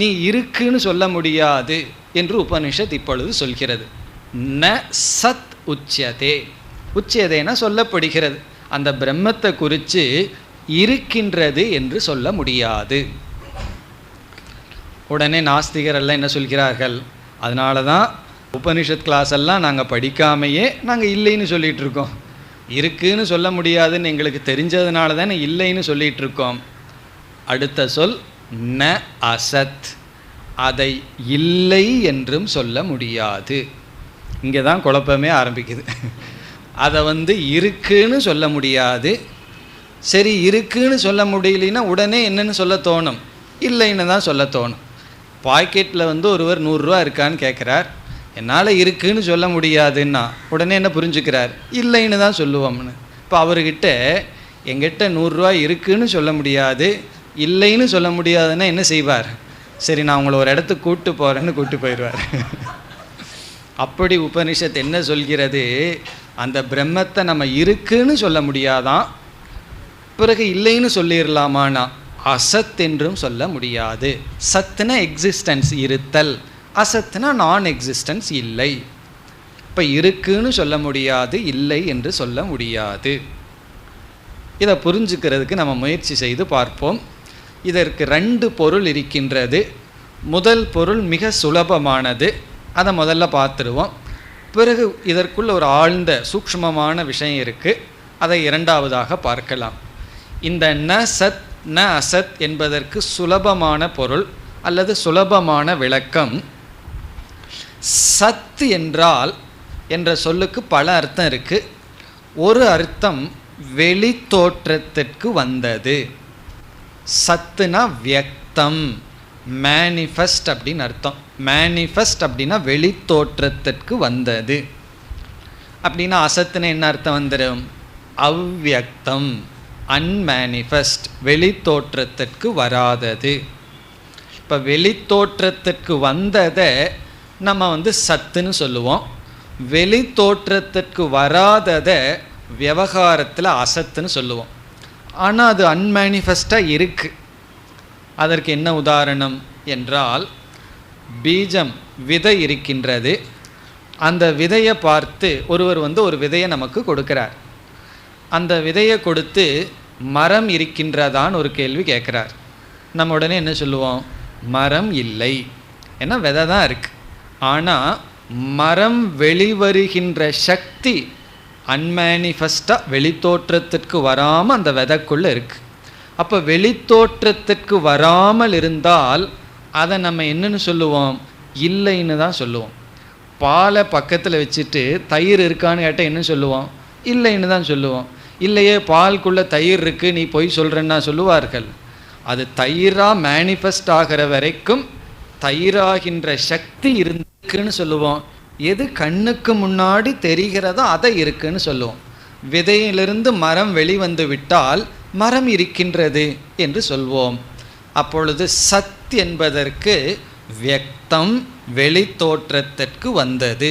நீ இருக்குன்னு சொல்ல முடியாது என்று உபனிஷத் இப்பொழுது சொல்கிறது. ந சத் உச்சியதே. உச்சியதேனா சொல்லப்படுகிறது. அந்த பிரம்மத்தை குறித்து இருக்கின்றது என்று சொல்ல முடியாது. உடனே நாஸ்திகரெல்லாம் என்ன சொல்கிறார்கள்? அதனால தான் உபனிஷத் கிளாஸ் எல்லாம் நாங்கள் படிக்காமையே நாங்கள் இல்லைன்னு சொல்லிகிட்டு இருக்கோம். இருக்குன்னு சொல்ல முடியாதுன்னு எங்களுக்கு தெரிஞ்சதுனால தானே இல்லைன்னு சொல்லிகிட்டு இருக்கோம். அடுத்த சொல் ந அசத். அதை இல்லை என்றும் சொல்ல முடியாது. இங்கே தான் குழப்பமே ஆரம்பிக்குது. அதை இருக்குன்னு சொல்ல முடியாது. சரி, இருக்குன்னு சொல்ல முடியலன்னா உடனே என்னன்னு சொல்ல தோணும்? இல்லைன்னு தான் சொல்ல தோணும். பாக்கெட்டில் ஒருவர் 100 ரூபா இருக்கான்னு கேட்குறார். என்னால் இருக்குன்னு சொல்ல முடியாதுன்னா உடனே என்ன புரிஞ்சுக்கிறார்? இல்லைன்னு தான் சொல்லுவோம்னு. இப்போ அவர்கிட்ட எங்கிட்ட 100 ரூபா இருக்குன்னு சொல்ல முடியாது, இல்லைன்னு சொல்ல முடியாதுன்னா என்ன செய்வார்? சரி, நான் உங்களை ஒரு இடத்துக்கு கூப்பிட்டு போகிறேன்னு கூப்பிட்டு போயிடுவார். அப்படி உபனிஷத் என்ன சொல்கிறது? அந்த பிரம்மத்தை நம்ம இருக்குன்னு சொல்ல முடியாதான், பிறகு இல்லைன்னு சொல்லிடலாமான்னா அசத் என்றும் சொல்ல முடியாது. சத்துனா எக்ஸிஸ்டன்ஸ், இருத்தல். அசத்துனா நான் எக்ஸிஸ்டன்ஸ், இல்லை. இப்போ இருக்குன்னு சொல்ல முடியாது, இல்லை என்று சொல்ல முடியாது. இதை புரிஞ்சுக்கிறதுக்கு நம்ம முயற்சி செய்து பார்ப்போம். இதற்கு 2 பொருள் இருக்கின்றது. முதல் பொருள் மிக சுலபமானது, அதை முதல்ல பார்த்துருவோம். பிறகு இதற்குள்ள ஒரு ஆழ்ந்த சூக்ஷ்மமான விஷயம் இருக்குது, அதை இரண்டாவதாக பார்க்கலாம். இந்த ந சத் ந அசத் என்பதற்கு சுலபமான பொருள் அல்லது சுலபமான விளக்கம், சத் என்றால் என்ற சொல்லுக்கு பல அர்த்தம் இருக்குது. ஒரு அர்த்தம் வெளி தோற்றத்திற்கு வந்தது. சத்துனா வியக்தம், மேனிஃபெஸ்ட் அப்படின்னு அர்த்தம். மேனிஃபெஸ்ட் அப்படின்னா வெளி தோற்றத்திற்கு வந்தது. அப்படின்னா அசத்துனா என்ன அர்த்தம் வந்துடும்? அவ்வியக்தம், அன்மேனிஃபெஸ்ட், வெளி தோற்றத்திற்கு வராதது. இப்போ வெளி தோற்றத்திற்கு வந்ததை நம்ம சத்துன்னு சொல்லுவோம். வெளி தோற்றத்திற்கு வராததை விவகாரத்தில் அசத்துன்னு சொல்லுவோம். ஆனால் அது அன்மேனிஃபெஸ்டாக இருக்குது. அதற்கு என்ன உதாரணம் என்றால், பீஜம் விதை இருக்கின்றது. அந்த விதையை பார்த்து ஒருவர் ஒரு விதையை நமக்கு கொடுக்கிறார். அந்த விதையை கொடுத்து மரம் இருக்கின்றதான்னு ஒரு கேள்வி கேட்குறார். நம்ம உடனே என்ன சொல்லுவோம்? மரம் இல்லை, ஏன்னா விதை தான் இருக்குது. ஆனால் மரம் வெளிவருகின்ற சக்தி அன்மேனிஃபெஸ்டாக வெளித்தோற்றத்திற்கு வராமல் அந்த விதைக்குள்ளே இருக்குது. அப்போ வெளித்தோற்றத்திற்கு வராமல் இருந்தால் அதை நம்ம என்னன்னு சொல்லுவோம்? இல்லைன்னு தான் சொல்லுவோம். பாலை பக்கத்தில் வச்சுட்டு தயிர் இருக்கான்னு கேட்டால் என்ன சொல்லுவோம்? இல்லைன்னு தான் சொல்லுவோம். இல்லையே, பாலுக்குள்ளே தயிர் இருக்குது, நீ பொய் சொல்கிறேன்னா சொல்லுவார்கள். அது தயிராக மேனிஃபெஸ்ட் ஆகிற வரைக்கும் தயிராகின்ற சக்தி இருக்குன்னு சொல்லுவோம். எது கண்ணுக்கு முன்னாடி தெரிகிறதோ அதை இருக்குன்னு சொல்லுவோம். விதையிலிருந்து மரம் வெளிவந்து விட்டால் மரம் இருக்கின்றது என்று சொல்வோம். அப்பொழுது சத் என்பதற்கு வியக்தம், வெளித்தோற்றத்திற்கு வந்தது.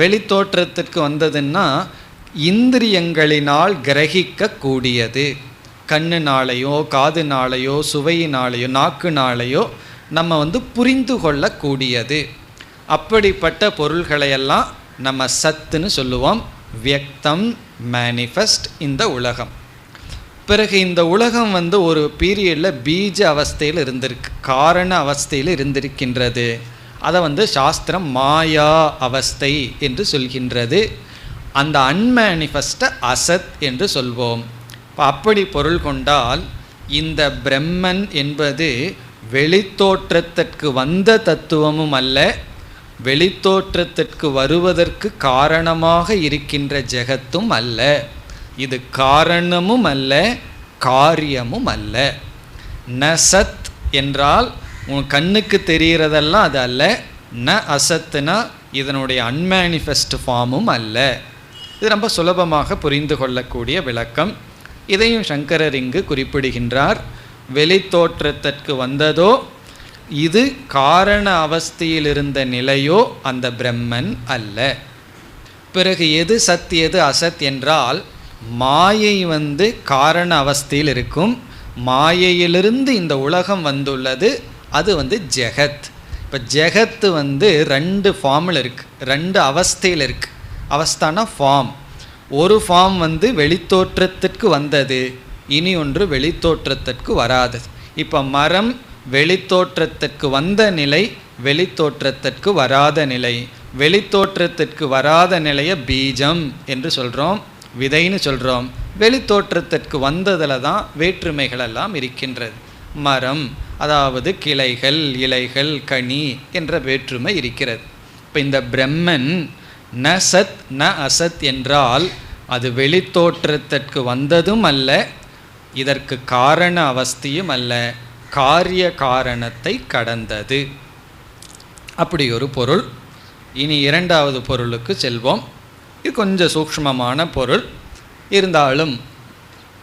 வெளித்தோற்றத்திற்கு வந்ததுன்னா இந்திரியங்களினால் கிரகிக்க கூடியது. கண்ணுனாலேயோ காதுனாலேயோ சுவையினாலேயோ நாக்குனாலேயோ நம்ம புரிந்து கொள்ளக்கூடியது. அப்படிப்பட்ட பொருள்களையெல்லாம் நம்ம சத்துன்னு சொல்லுவோம். வியக்தம், மேனிஃபெஸ்ட் இந்த உலகம். பிறகு இந்த உலகம் ஒரு பீரியடில் பீஜ அவஸ்தையில் இருந்திருக்கு, காரண அவஸ்தையில் இருந்திருக்கின்றது. அதை சாஸ்திரம் மாயா அவஸ்தை என்று சொல்கின்றது. அந்த அன்மேனிஃபெஸ்ட அசத் என்று சொல்வோம். அப்படி பொருள் கொண்டால் இந்த பிரம்மன் என்பது வெளித்தோற்றத்திற்கு வந்த தத்துவமும் அல்ல, வெளித்தோற்றத்திற்கு வருவதற்கு காரணமாக இருக்கின்ற ஜெகத்தும் அல்ல. இது காரணமும் அல்ல, காரியமும் அல்ல. ந சத் என்றால் உன் கண்ணுக்கு தெரிகிறதெல்லாம் அது அல்ல. ந அசத்துனா இதனுடைய அன்மேனிஃபெஸ்ட் ஃபார்மும் அல்ல. இது ரொம்ப சுலபமாக புரிந்து கொள்ளக்கூடிய விளக்கம். இதையும் சங்கரர் இங்கு குறிப்பிடுகின்றார். வெளித்தோற்றத்திற்கு வந்ததோ இது காரண அவஸ்தையில் இருந்த நிலையோ அந்த பிரம்மன் அல்ல. பிறகு எது சத் எது அசத் என்றால், மாயை காரண அவஸ்தையில் இருக்கும். மாயையிலிருந்து இந்த உலகம் வந்துள்ளது, அது ஜெகத். இப்போ ஜெகத்து ரெண்டு ஃபார்மில் இருக்குது, ரெண்டு அவஸ்தையில் இருக்குது. அவஸ்தானா ஃபார்ம். ஒரு ஃபார்ம் வெளித்தோற்றத்திற்கு வந்தது, இனி ஒன்று வெளித்தோற்றத்திற்கு வராதது. இப்போ மரம் வெளித்தோற்றத்திற்கு வந்த நிலை, வெளித்தோற்றத்திற்கு வராத நிலை. வெளித்தோற்றத்திற்கு வராத நிலையை பீஜம் என்று சொல்கிறோம், விதைன்னு சொல்கிறோம். வெளித்தோற்றத்திற்கு வந்ததில் தான் வேற்றுமைகளெல்லாம் இருக்கின்றது. மரம் அதாவது கிளைகள், இலைகள், கனி என்ற வேற்றுமை இருக்கிறது. இப்போ இந்த பிரம்மன் ந சத் ந அசத் என்றால் அது வெளித்தோற்றத்திற்கு வந்ததும் அல்ல, இதற்கு காரண அவஸ்தையும் அல்ல, காரிய காரணத்தை கடந்தது. அப்படி ஒரு பொருள். இனி இரண்டாவது பொருளுக்கு செல்வோம். இது கொஞ்சம் சூக்ஷ்மமான பொருள், இருந்தாலும்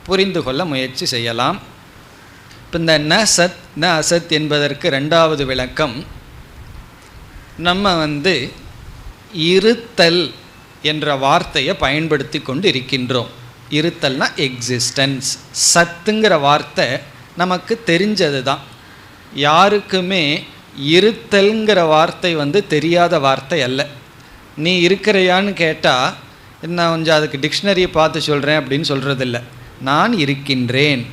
புரிந்து கொள்ள முயற்சி செய்யலாம். இப்போ இந்த ந சத் ந அசத் என்பதற்கு ரெண்டாவது விளக்கம், நம்ம இருத்தல் என்ற வார்த்தையை பயன்படுத்தி கொண்டு இருக்கின்றோம். இருத்தல்னா எக்ஸிஸ்டன்ஸ். சத்துங்கிற வார்த்தை நமக்கு தெரிஞ்சது தான். யாருக்குமே இருத்தல்ங்கிற வார்த்தை தெரியாத வார்த்தை அல்ல. நீ இருக்கிறையான்னு கேட்டால் நான் கொஞ்சம் அதுக்கு டிக்ஷனரியை பார்த்து சொல்கிறேன் அப்படின்னு சொல்கிறதில்ல. நான் இருக்கின்றேன்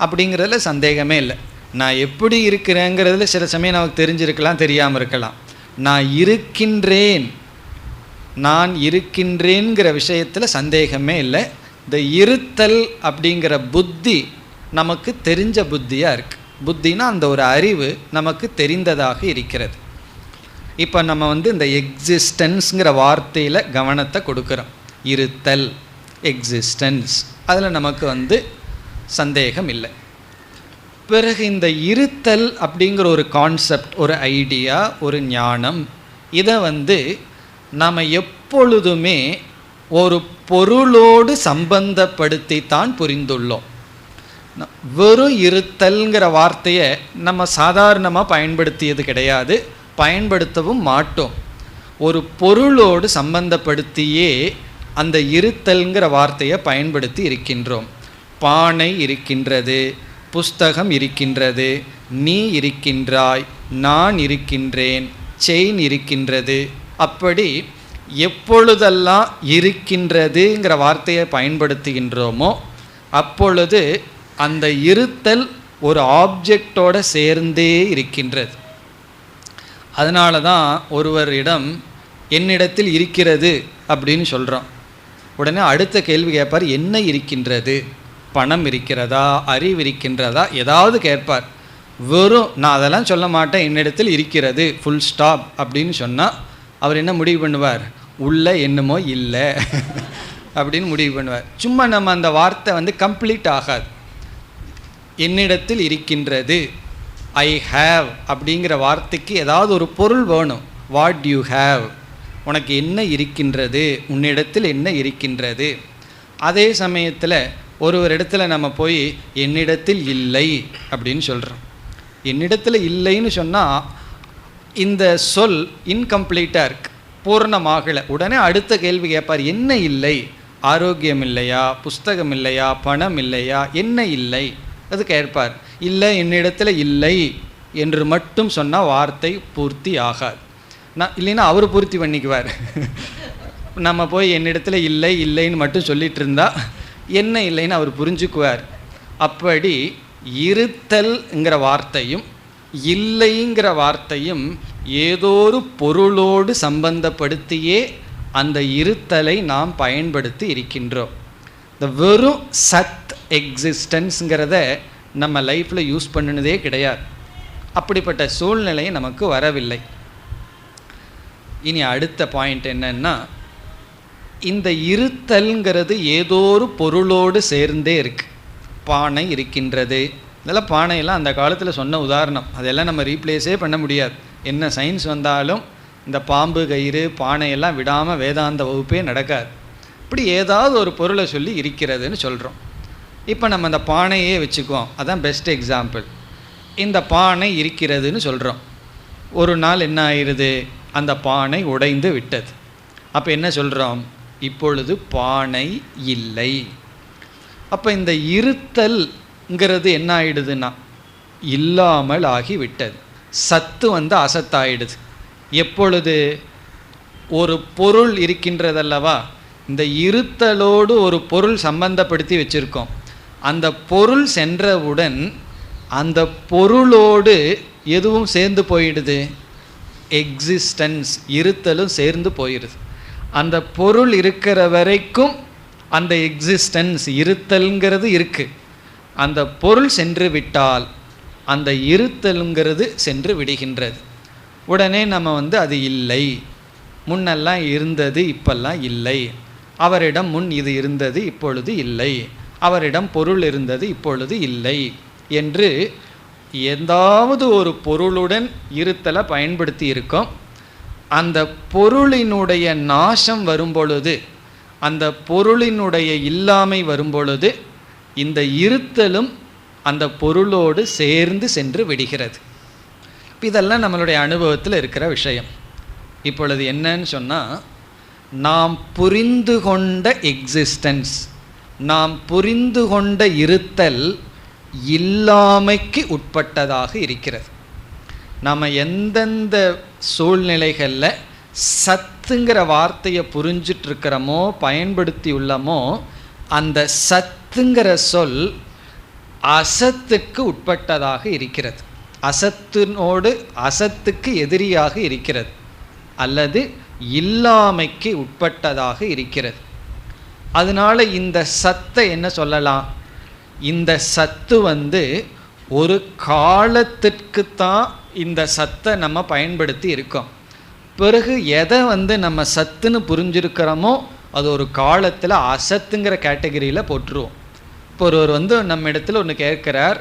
அப்படிங்கிறதுல சந்தேகமே இல்லை. நான் எப்படி இருக்கிறேங்கிறதுல சில சமயம் நமக்கு தெரிஞ்சிருக்கலாம், தெரியாமல் இருக்கலாம். நான் இருக்கின்றேன், நான் இருக்கின்றேங்கிற விஷயத்தில் சந்தேகமே இல்லை. இந்த இருத்தல் அப்படிங்கிற புத்தி நமக்கு தெரிஞ்ச புத்தியாக இருக்குது. புத்தினா அந்த ஒரு அறிவு நமக்கு தெரிந்ததாக இருக்கிறது. இப்போ நம்ம இந்த எக்ஸிஸ்டன்ஸுங்கிற வார்த்தையில் கவனத்தை கொடுக்குறோம். இருத்தல், எக்ஸிஸ்டன்ஸ், அதில் நமக்கு சந்தேகம் இல்லை. பிறகு இந்த இருத்தல் அப்படிங்கிற ஒரு கான்செப்ட், ஒரு ஐடியா, ஒரு ஞானம், இதை நாம் எப்பொழுதுமே ஒரு பொருளோடு சம்பந்தப்படுத்தித்தான் புரிந்துள்ளோம். வெறும் இருத்தல்ங்கிற வார்த்தையை நம்ம சாதாரணமாக பயன்படுத்தியது கிடையாது, பயன்படுத்தவும் மாட்டோம். ஒரு பொருளோடு சம்பந்தப்படுத்தியே அந்த இருத்தல்ங்கிற வார்த்தையை பயன்படுத்தி இருக்கின்றோம். பானை இருக்கின்றது, புஸ்தகம் இருக்கின்றது, நீ இருக்கின்றாய், நான் இருக்கின்றேன், செயின் இருக்கின்றது. அப்படி எப்பொழுதெல்லாம் இருக்கின்றதுங்கிற வார்த்தையை பயன்படுத்துகின்றோமோ அப்பொழுது அந்த இருத்தல் ஒரு ஆப்ஜெக்டோடு சேர்ந்தே இருக்கின்றது. அதனால தான் ஒருவரிடம் என்னிடத்தில் இருக்கிறது அப்படின்னு சொல்கிறோம். உடனே அடுத்த கேள்வி கேட்பார், என்ன இருக்கின்றது? பணம் இருக்கிறதா, அறிவு இருக்கின்றதா, ஏதாவது கேட்பார். வெறும் நான் அதெல்லாம் சொல்ல மாட்டேன், என்னிடத்தில் இருக்கிறது ஃபுல் ஸ்டாப் அப்படின்னு சொன்னால் அவர் என்ன முடிவு பண்ணுவார்? உள்ள என்னமோ இல்லை அப்படின்னு முடிவு பண்ணுவார். சும்மா நம்ம அந்த வார்த்தை கம்ப்ளீட் ஆகாது. என்னிடத்தில் இருக்கின்றது, ஐ ஹேவ் அப்படிங்கிற வார்த்தைக்கு ஏதாவது ஒரு பொருள் வேணும். வாட் யூ ஹேவ், உனக்கு என்ன இருக்கின்றது, உன்னிடத்தில் என்ன இருக்கின்றது. அதே சமயத்தில் ஒரு இடத்துல நம்ம போய் என்னிடத்தில் இல்லை அப்படின்னு சொல்கிறோம். என்னிடத்தில் இல்லைன்னு சொன்னால் இந்த சொல் இன்கம்ப்ளீட்டாக இருக்கு, பூர்ணமாகலை. உடனே அடுத்த கேள்வி கேட்பார், என்ன இல்லை? ஆரோக்கியம் இல்லையா, புஸ்தகம் இல்லையா, பணம் இல்லையா, என்ன இல்லை? அது கேட்பார். இல்லை, என்னிடத்தில் இல்லை என்று மட்டும் சொன்னால் வார்த்தை பூர்த்தி ஆகாது. இல்லைன்னா அவர் பூர்த்தி பண்ணிக்குவார். நம்ம போய் என்னிடத்தில் இல்லை இல்லைன்னு மட்டும் சொல்லிட்டு இருந்தா என்ன இல்லைன்னு அவர் புரிஞ்சுக்குவார். அப்படி இருத்தல்ங்கிற வார்த்தையும் இல்லைங்கிற வார்த்தையும் ஏதோ ஒரு பொருளோடு சம்பந்தப்படுத்தியே அந்த இருத்தலை நாம் பயன்படுத்தி இருக்கின்றோம். இந்த வெறும் சத் எக்ஸிஸ்டன்ஸுங்கிறத நம்ம லைஃப்பில் யூஸ் பண்ணினதே கிடையாது. அப்படிப்பட்ட சூழ்நிலை நமக்கு வரவில்லை. இனி அடுத்த பாயிண்ட் என்னன்னா, இந்த இருத்தல்ங்கிறது ஏதோ ஒரு பொருளோடு சேர்ந்தே இருக்கு. பானை இருக்கின்றது, இதெல்லாம் பானையெல்லாம் அந்த காலத்தில் சொன்ன உதாரணம், அதெல்லாம் நம்ம ரீப்ளேஸே பண்ண முடியாது. என்ன சயின்ஸ் வந்தாலும் இந்த பாம்பு கயிறு பானையெல்லாம் விடாமல் வேதாந்த வகுப்பே நடக்காது. இப்படி ஏதாவது ஒரு பொருளை சொல்லி இருக்கிறதுன்னு சொல்கிறோம். இப்போ நம்ம அந்த பானையே வச்சுக்குவோம், அதான் பெஸ்ட் எக்ஸாம்பிள். இந்த பானை இருக்கிறதுன்னு சொல்கிறோம். ஒரு நாள் என்ன ஆயிடுது? அந்த பானை உடைந்து விட்டது. அப்போ என்ன சொல்கிறோம்? இப்பொழுது பானை இல்லை. அப்போ இந்த இருத்தல்ங்கிறது என்ன ஆயிடுதுன்னா இல்லாமல் ஆகிவிட்டது. சத்து அசத்தாயிடுது. எப்பொழுது? ஒரு பொருள் இருக்கின்றதல்லவா, இந்த இருத்தலோடு ஒரு பொருள் சம்பந்தப்படுத்தி வச்சுருக்கோம். அந்த பொருள் சென்றவுடன் அந்த பொருளோடு எதுவும் சேர்ந்து போயிடுது? எக்ஸிஸ்டன்ஸ், இருத்தலும் சேர்ந்து போயிடுது. அந்த பொருள் இருக்கிற வரைக்கும் அந்த எக்ஸிஸ்டன்ஸ், இருத்தல்ங்கிறது இருக்குது. அந்த பொருள் சென்று விட்டால் அந்த இருத்தலுங்கிறது சென்று விடுகின்றது. உடனே நம்ம அது இல்லை, முன்னெல்லாம் இருந்தது இப்பெல்லாம் இல்லை, அவரிடம் முன் இது இருந்தது இப்பொழுது இல்லை, அவரிடம் பொருள் இருந்தது இப்பொழுது இல்லை என்று ஏதாவது ஒரு பொருளுடன் இருத்தலை பயன்படுத்தி இருக்கோம். அந்த பொருளினுடைய நாசம் வரும்பொழுது, அந்த பொருளினுடைய இல்லாமை வரும்பொழுது இந்த இருத்தலும் அந்த பொருளோடு சேர்ந்து சென்று விடுகிறது. இதெல்லாம் நம்மளுடைய அனுபவத்தில் இருக்கிற விஷயம். இப்பொழுது என்னன்னு சொன்னால், நாம் புரிந்து கொண்ட எக்ஸிஸ்டன்ஸ், நாம் புரிந்து கொண்ட இருத்தல் இல்லாமைக்கு உட்பட்டதாக இருக்கிறது. நாம் எந்தெந்த சூழ்நிலைகளில் சத்துங்கிற வார்த்தையை புரிஞ்சிட்ருக்கிறோமோ, பயன்படுத்தி உள்ளமோ, அந்த சத்துங்கிற சொல் அசத்துக்கு உட்பட்டதாக இருக்கிறது. அசத்தினோடு அசத்துக்கு எதிரியாக இருக்கிறது, அல்லது இல்லாமைக்கு உட்பட்டதாக இருக்கிறது. அதனால இந்த சத்தை என்ன சொல்லலாம்? இந்த சத்து ஒரு காலத்திற்கு தான் இந்த சத்தை நம்ம பயன்படுத்தி இருக்கோம். பிறகு எதை நம்ம சத்துன்னு புரிஞ்சிருக்கிறோமோ அது ஒரு காலத்தில் அசத்துங்கிற கேட்டகரியில் போட்டுருவோம். இப்போ ஒருவர் நம்ம இடத்துல ஒன்று கேட்குறார்,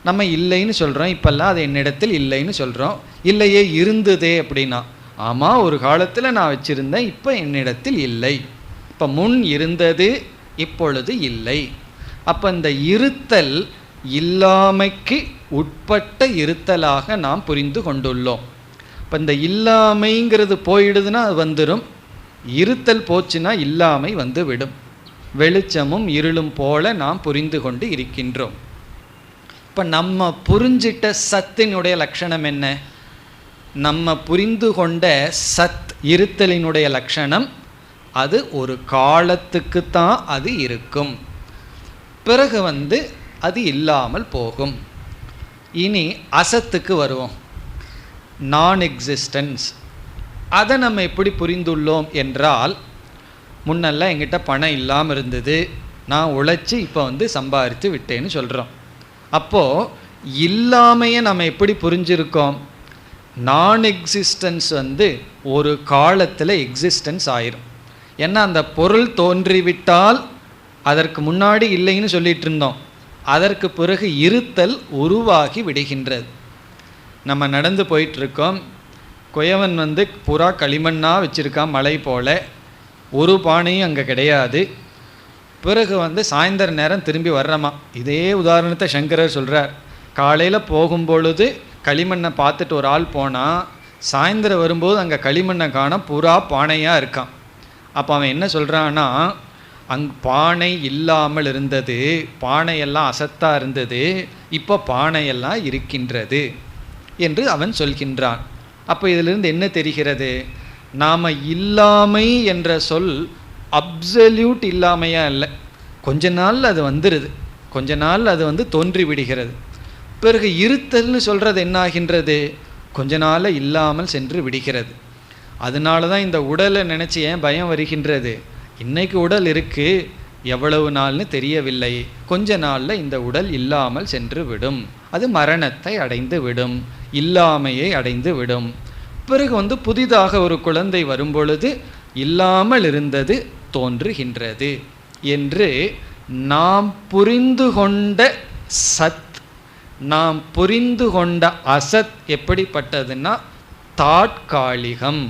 நம்ம இல்லைன்னு சொல்கிறோம், இப்போல்லாம் அது என்னிடத்தில் இல்லைன்னு சொல்கிறோம். இல்லையே இருந்ததே அப்படின்னா, ஆமாம் ஒரு காலத்தில் நான் வச்சுருந்தேன், இப்போ என்னிடத்தில் இல்லை. இப்போ முன் இருந்தது, இப்பொழுது இல்லை. அப்போ இந்த இருத்தல் இல்லாமைக்கு உட்பட்ட இருத்தலாக நாம் புரிந்து கொண்டுள்ளோம். இப்போ இந்த இல்லாமைங்கிறது போயிடுதுன்னா அது வந்துடும், இருத்தல் போச்சுன்னா இல்லாமை விடும். வெளிச்சமும் இருளும் போல நாம் புரிந்து கொண்டு இருக்கின்றோம். இப்போ நம்ம புரிஞ்சிட்ட சத்தினுடைய லட்சணம் என்ன? நம்ம புரிந்து கொண்ட சத் இருத்தலினுடைய லட்சணம், அது ஒரு காலத்துக்கு தான் அது இருக்கும், பிறகு அது இல்லாமல் போகும். இனி அசத்துக்கு வருவோம். நான் எக்ஸிஸ்டன்ஸ், அதை நம்ம எப்படி புரிந்துள்ளோம் என்றால், முன்னெல்லாம் எங்கிட்ட பணம் இல்லாமல் இருந்தது, நான் உழைச்சி இப்போ சம்பாதித்து விட்டேன்னு சொல்கிறோம். அப்போது இல்லாமையை நம்ம எப்படி புரிஞ்சிருக்கோம்? நான் எக்ஸிஸ்டன்ஸ் ஒரு காலத்தில் எக்ஸிஸ்டன்ஸ் ஆயிரும். ஏன்னா அந்த பொருள் தோன்றிவிட்டால் அதற்கு முன்னாடி இல்லைன்னு சொல்லிட்டு இருந்தோம், அதற்கு பிறகு இருத்தல் உருவாகி விடுகின்றது. நம்ம நடந்து போயிட்டுருக்கோம், குயவன் புறா களிமண்ணாக வச்சுருக்கான், மலை போல், ஒரு பானையும் அங்கே கிடையாது. பிறகு சாயந்தர நேரம் திரும்பி வர்றோமா. இதே உதாரணத்தை சங்கரர் சொல்கிறார். காலையில் போகும்பொழுது களிமண்ணை பார்த்துட்டு ஒரு ஆள் போனால், சாயந்தரம் வரும்போது அங்கே களிமண்ணை காண புறா பானையாக இருக்கான். அப்போ அவன் என்ன சொல்கிறான்னா, பானை இல்லாமல் இருந்தது, பானையெல்லாம் அசத்தாக இருந்தது, இப்போ பானையெல்லாம் இருக்கின்றது என்று அவன் சொல்கின்றான். அப்போ இதிலிருந்து என்ன தெரிகிறது? நாம் இல்லாமை என்ற சொல் அப்சல்யூட் இல்லாமையாக இல்லை. கொஞ்ச நாள் அது வந்துடுது, கொஞ்ச நாள் அது தோன்றி விடுகிறது. பிறகு இருத்தல்னு சொல்கிறது என்ன ஆகின்றது? கொஞ்ச நாள் இல்லாமல் சென்று விடுகிறது. அதனால தான் இந்த உடலை நினச்சி ஏன் பயம் வருகின்றது? இன்றைக்கு உடல் இருக்குது, எவ்வளவு நாள்னு தெரியவில்லை, கொஞ்ச நாளில் இந்த உடல் இல்லாமல் சென்று விடும், அது மரணத்தை அடைந்து விடும், இல்லாமையை அடைந்து விடும். பிறகு புதிதாக ஒரு குழந்தை வரும்பொழுது இல்லாமல் இருந்தது தோன்றுகின்றது என்று நாம் புரிந்து கொண்ட சத், நாம் புரிந்து கொண்ட அசத் எப்படிப்பட்டதுன்னா தாட்காலிகம்.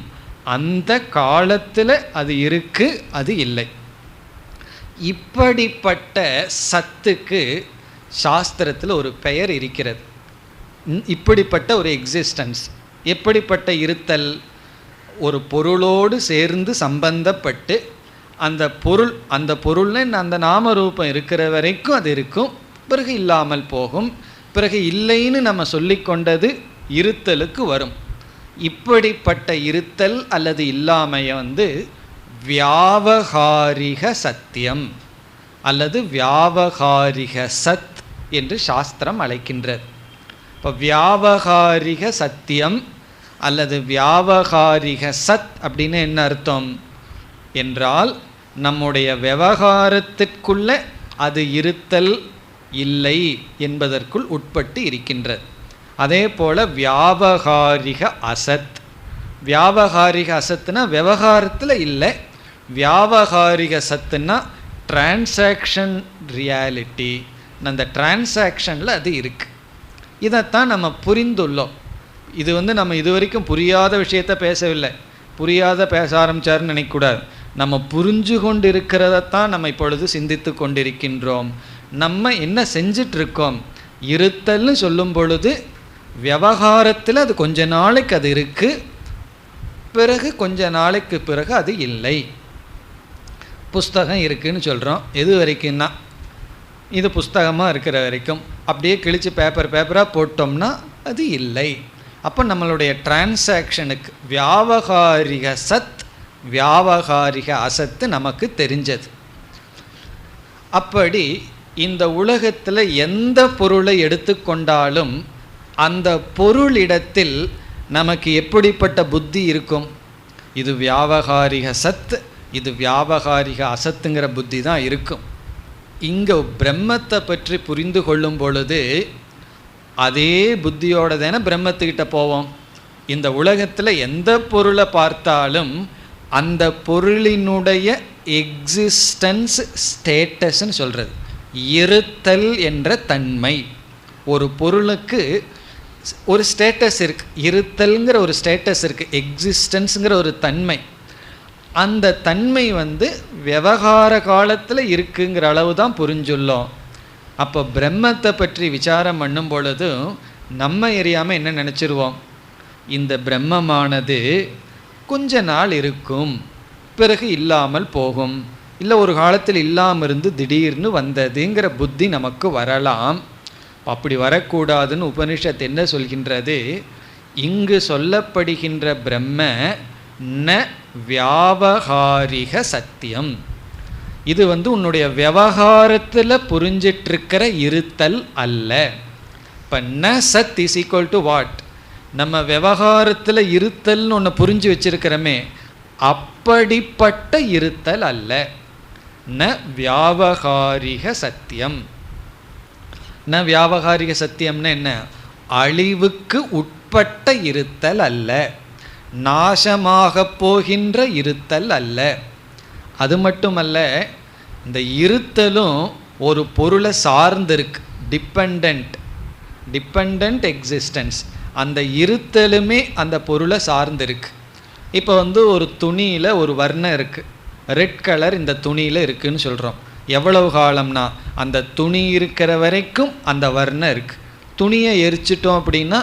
அந்த காலத்தில் அது இருக்கு, அது இல்லை. இப்படிப்பட்ட சத்துக்கு சாஸ்திரத்தில் ஒரு பெயர் இருக்கிறது. இப்படிப்பட்ட ஒரு எக்ஸிஸ்டன்ஸ், எப்படிப்பட்ட இருத்தல்? ஒரு பொருளோடு சேர்ந்து சம்பந்தப்பட்டு அந்த பொருள்னு அந்த நாமரூபம் இருக்கிற வரைக்கும் அது இருக்கும், பிறகு இல்லாமல் போகும், பிறகு இல்லைன்னு நம்ம சொல்லிக்கொண்டது இருத்தலுக்கு வரும். இப்படிப்பட்ட இருத்தல் அல்லது இல்லாமையை வியாவகாரிக சத்தியம் அல்லது வியாவகாரிக சத் என்று சாஸ்திரம் அழைக்கின்றது. இப்போ வியாவகாரிக சத்தியம் அல்லது வியாவகாரிக சத் அப்படின்னு என்ன அர்த்தம் என்றால், நம்முடைய விவகாரத்திற்குள்ள அது இருத்தல் இல்லை என்பதற்குள் உட்பட்டு இருக்கின்றது. அதே போல் வியாவகாரிக அசத், வியாவகாரிக அசத்துனா விவகாரத்தில் இல்லை, வியாவகாரிக சத்துன்னா டிரான்சாக்ஷன் ரியாலிட்டி, அந்த டிரான்சாக்ஷனில் அது இருக்குது. இதைத்தான் நம்ம புரிந்துள்ளோம். இது நம்ம இது வரைக்கும் புரியாத விஷயத்தை பேசவில்லை, புரியாத பேச ஆரம்பித்தாருன்னு நினைக்கக்கூடாது. நம்ம புரிஞ்சு கொண்டு இருக்கிறதத்தான் நம்ம இப்பொழுது சிந்தித்து கொண்டிருக்கின்றோம். நம்ம என்ன செஞ்சிட்ருக்கோம்? இருத்தல்னு சொல்லும் பொழுது விவகாரத்தில் அது கொஞ்ச நாளைக்கு அது இருக்குது, பிறகு கொஞ்ச நாளைக்கு பிறகு அது இல்லை. புஸ்தகம் இருக்குதுன்னு சொல்கிறோம், எது வரைக்கும்னா இது புஸ்தகமாக இருக்கிற வரைக்கும். அப்படியே கிழித்து பேப்பராக போட்டோம்னா அது இல்லை. அப்போ நம்மளுடைய டிரான்சாக்ஷனுக்கு வியாவகாரிக சத் வியாவகாரிக அசத்து நமக்கு தெரிஞ்சது. அப்படி இந்த உலகத்தில் எந்த பொருளை எடுத்துக்கொண்டாலும் அந்த பொருளிடத்தில் நமக்கு எப்படிப்பட்ட புத்தி இருக்கும்? இது வியாவகாரிக சத், இது வியாவகாரிக அசத்துங்கிற புத்தி தான் இருக்கும். இங்கே பிரம்மத்தை பற்றி புரிந்து கொள்ளும் பொழுது அதே புத்தியோடு தானே பிரம்மத்துக்கிட்ட போவோம். இந்த உலகத்தில் எந்த பொருளை பார்த்தாலும் அந்த பொருளினுடைய எக்ஸிஸ்டன்ஸ் ஸ்டேட்டஸ்ன்னு சொல்கிறது, இருத்தல் என்ற தன்மை. ஒரு பொருளுக்கு ஒரு ஸ்டேட்டஸ் இருக்குது, இருத்தல்ங்கிற ஒரு ஸ்டேட்டஸ் இருக்குது, எக்ஸிஸ்டன்ஸுங்கிற ஒரு தன்மை. அந்த தன்மை விவகார காலத்தில் இருக்குங்கிற அளவு தான் புரிஞ்சுள்ளோம். அப்போ பிரம்மத்தை பற்றி விசாரம் பண்ணும் பொழுதும் நம்ம எரியாமல் என்ன நினச்சிருவோம்? இந்த பிரம்மமானது கொஞ்ச நாள் இருக்கும், பிறகு இல்லாமல் போகும், இல்லை ஒரு காலத்தில் இல்லாமல் இருந்து திடீர்னு வந்ததுங்கிற புத்தி நமக்கு வரலாம். அப்படி வரக்கூடாதுன்னு உபனிஷத் என்ன சொல்கின்றது? இங்கு சொல்லப்படுகின்ற பிரம்ம ந வியாவகாரிக சத்தியம். இது உன்னுடைய விவகாரத்தில் புரிஞ்சிட்ருக்கிற இருத்தல் அல்ல. இப்போ ந சத் இஸ் ஈக்குவல் டு வாட்? நம்ம விவகாரத்தில் இருத்தல்னு ஒன்று புரிஞ்சு வச்சிருக்கிறோமே, அப்படிப்பட்ட இருத்தல் அல்ல. ந வியாவகாரிக சத்தியம். ந வியாவகாரிக சத்தியம்னா என்ன? அழிவுக்கு உட்பட்ட இருத்தல் அல்ல, நாசமாக போகின்ற இருத்தல் அல்ல. அது மட்டுமல்ல, இந்த இருத்தலும் ஒரு பொருளை சார்ந்திருக்கு. Depend existence. அந்த இருத்தலுமே அந்த பொருளை சார்ந்திருக்கு. இப்போ ஒரு துணியில் ஒரு வர்ணம் இருக்குது, ரெட் கலர் இந்த துணியில் இருக்குதுன்னு சொல்கிறோம். எவ்வளவு காலம்னா அந்த துணி இருக்கிற வரைக்கும் அந்த வர்ணம் இருக்குது. துணியை எரிச்சிட்டோம் அப்படின்னா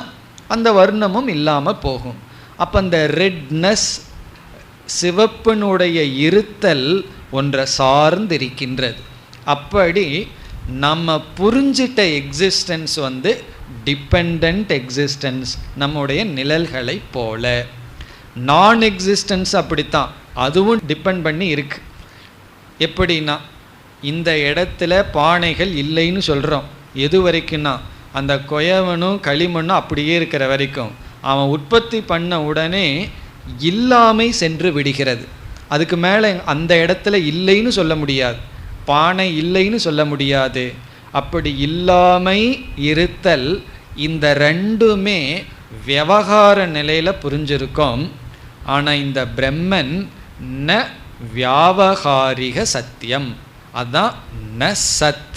அந்த வர்ணமும் இல்லாமல் போகும். அப்போ அந்த ரெட்னஸ், சிவப்பினுடைய இருத்தல் ஒன்றை சார்ந்திருக்கின்றது. அப்படி நம்ம புரிஞ்சிட்ட எக்ஸிஸ்டன்ஸ் டிபெண்ட் எக்ஸிஸ்டன்ஸ், நம்முடைய நிழல்களை போல. நான் எக்ஸிஸ்டன்ஸ் அப்படித்தான், அதுவும் டிபெண்ட் பண்ணி இருக்கு. எப்படின்னா, இந்த இடத்துல பானைகள் இல்லைன்னு சொல்கிறோம். எது வரைக்கும்னா அந்த கொயவனும் களிமண்ணும் அப்படியே இருக்கிற வரைக்கும். அவன் உற்பத்தி பண்ண உடனே இல்லாமை சென்று விடுகிறது. அதுக்கு மேலே அந்த இடத்துல இல்லைன்னு சொல்ல முடியாது, பானை இல்லைன்னு சொல்ல முடியாது. அப்படி இல்லாமை இருத்தல், இந்த ரெண்டுமே விவகார நிலையில் புரிஞ்சிருக்கோம். ஆனால் இந்த பிரம்மன் ந வியாவகாரிக சத்தியம், அதுதான் ந சத்.